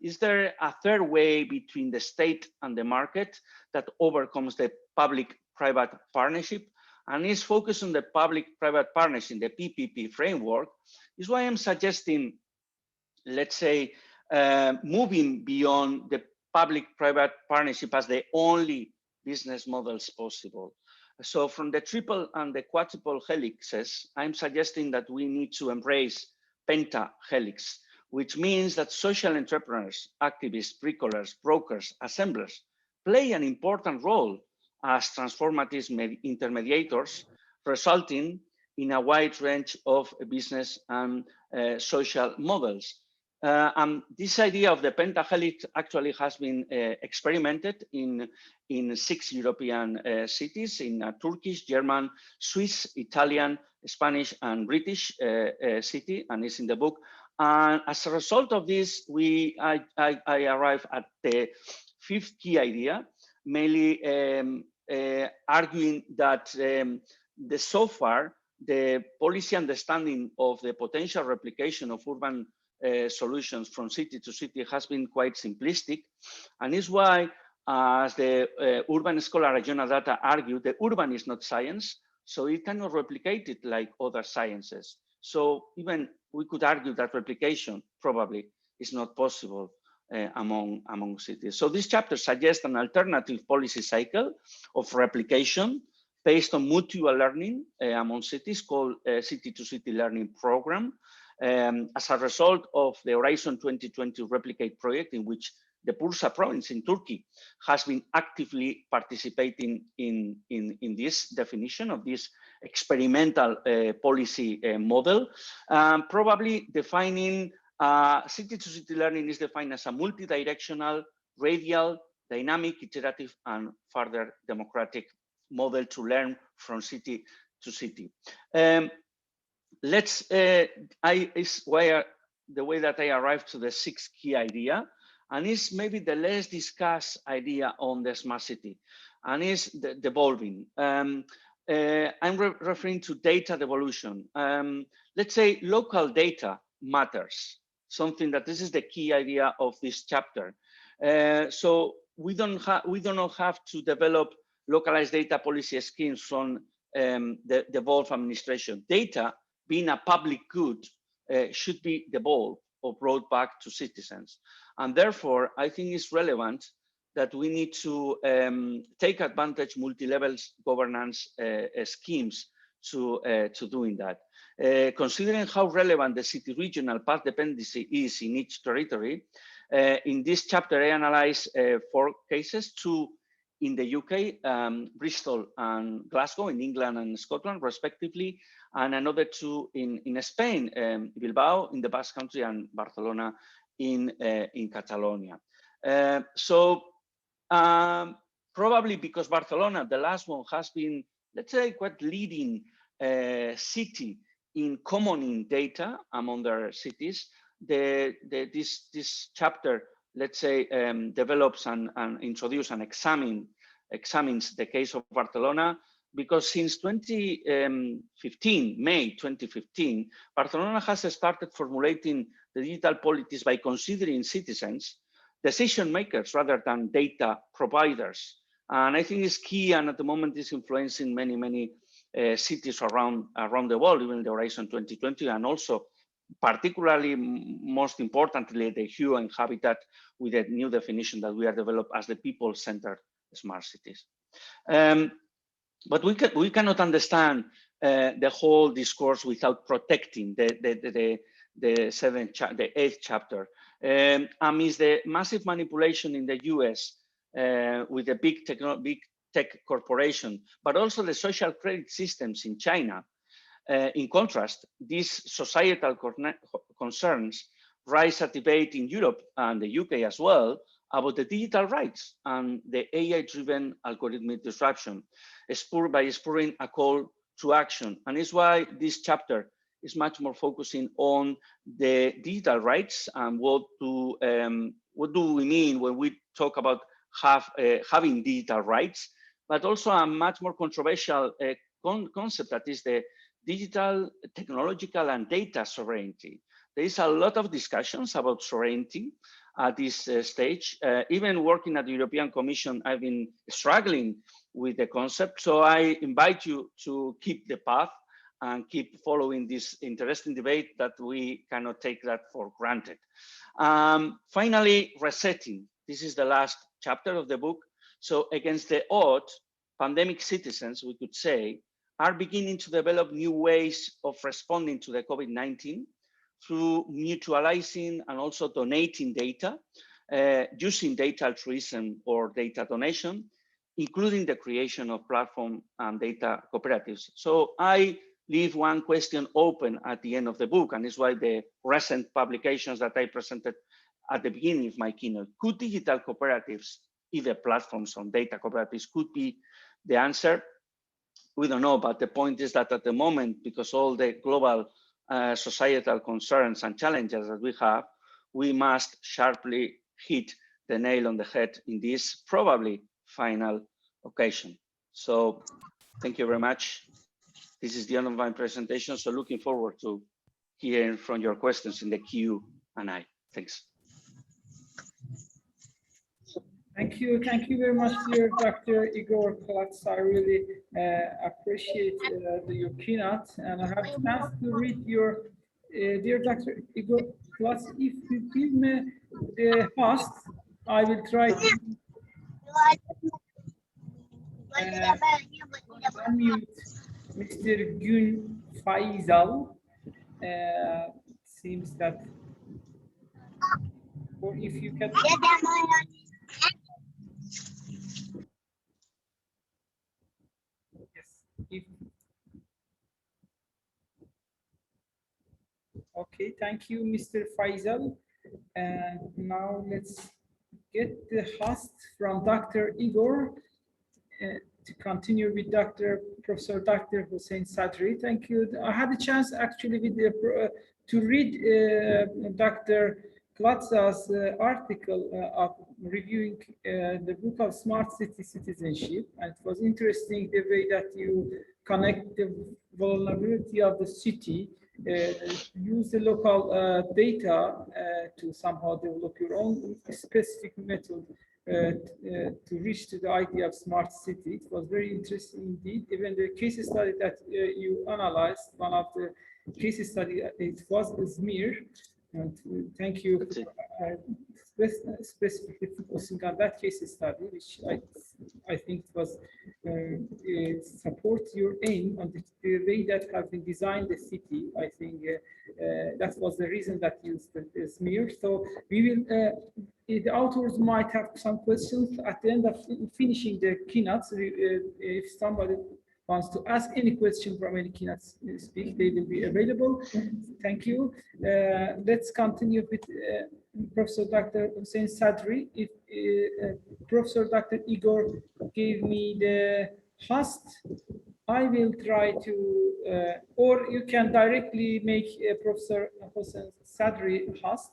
Is there a third way between the state and the market that overcomes the public-private partnership and is focused on the public-private partnership, the PPP framework? Is why I'm suggesting, let's say, moving beyond the public-private partnership as the only business models possible. So from the triple and the quadruple helixes, I'm suggesting that we need to embrace pentahelix, which means that social entrepreneurs, activists, bricolers, brokers, assemblers play an important role as transformative intermediators, resulting in a wide range of business and social models. And this idea of the pentahelix actually has been experimented in 6 European cities, in Turkish, German, Swiss, Italian, Spanish, and British city, and it's in the book. And as a result of this, I arrived at the fifth key idea, mainly arguing that so far, the policy understanding of the potential replication of urban solutions from city to city has been quite simplistic, and is why, as the urban scholar Regional Data argued, the urban is not science, so it cannot replicate it like other sciences. So even we could argue that replication probably is not possible among cities. So this chapter suggests an alternative policy cycle of replication based on mutual learning among cities, called City-to-City Learning Program. As a result of the Horizon 2020 Replicate project, in which the Bursa province in Turkey has been actively participating in this definition of this experimental policy model, probably defining city-to-city learning is defined as a multi-directional, radial, dynamic, iterative, and further democratic model to learn from city to city. Is where the way that I arrived to the sixth key idea, and is maybe the less discussed idea on the smart city, and is the devolving. I'm referring to data devolution. Let's say local data matters, something that this is the key idea of this chapter. So we do not have to develop localized data policy schemes from the devolved administration. Data, being a public good, should be devolved or brought back to citizens. And therefore, I think it's relevant that we need to take advantage multi-level governance schemes to doing that. Considering how relevant the city regional path dependency is in each territory, In this chapter, I analyze 4 cases, 2 in the UK, Bristol and Glasgow, in England and Scotland, respectively, and another 2 in Spain, Bilbao in the Basque Country and Barcelona in Catalonia. Probably because Barcelona, the last one, has been, let's say, quite leading city in commoning data among their cities. This chapter, let's say, develops and introduces and examines the case of Barcelona, because since 2015, May 2015, Barcelona has started formulating the digital politics by considering citizens decision makers rather than data providers. And I think it's key, and at the moment is influencing many cities around the world, even the Horizon 2020, and also particularly, most importantly, the hue and habitat, with a new definition that we are developed as the people-centered smart cities. But we cannot understand the whole discourse without protecting the 8th chapter. Amidst the massive manipulation in the US with the big tech corporation, but also the social credit systems in China. In contrast, these societal concerns rise a debate in Europe and the UK as well about the digital rights and the AI-driven algorithmic disruption, spurring a call to action. And it's why this chapter is much more focusing on the digital rights and what do we mean when we talk about having digital rights, but also a much more controversial concept, that is the digital, technological, and data sovereignty. There is a lot of discussions about sovereignty at this stage. Even working at the European Commission, I've been struggling with the concept. So I invite you to keep the path and keep following this interesting debate that we cannot take that for granted. Finally, resetting. This is the last chapter of the book. So against the odds, pandemic citizens, we could say, are beginning to develop new ways of responding to the COVID-19 through mutualizing and also donating data, using data altruism or data donation, including the creation of platform and data cooperatives. So I leave one question open at the end of the book, and it's why the recent publications that I presented at the beginning of my keynote. Could digital cooperatives, either platforms or data cooperatives, could be the answer? We don't know, but the point is that at the moment, because all the global societal concerns and challenges that we have, we must sharply hit the nail on the head in this probably final occasion. So thank you very much. This is the end of my presentation. So looking forward to hearing from your questions in the Q&A. Thanks. Thank you very much, dear Dr. Igor Klotz. I really appreciate your keynote, and I have a chance to read your, dear Dr. Igor Klotz. If you give me the host, I will try to unmute Mr. Gün Faisal. Seems that, or if you can. Okay, thank you, Mr. Faisal. And now let's get the host from Dr. Igor to continue with Professor Dr. Hossein Sadri. Thank you. I had a chance actually with to read Dr. Klotz's article of reviewing the book of Smart City Citizenship. And it was interesting the way that you connect the vulnerability of the city, use the local data to somehow develop your own specific method to reach to the idea of smart city. It was very interesting indeed. Even the case study that you analyzed, one of the case study, it was Izmir. And thank you for specifically focusing on that case study, which I think it was support your aim on the way that have been designed the city. I think that was the reason that used the smear. So we will, the authors might have some questions at the end of finishing the keynotes. If somebody wants to ask any question from any keynote speak, they will be available. Thank you. Let's continue with Professor Dr. Hussein Sadri. If Professor Dr. Igor gave me the host, I will try to, or you can directly make Professor Hussein Sadri host.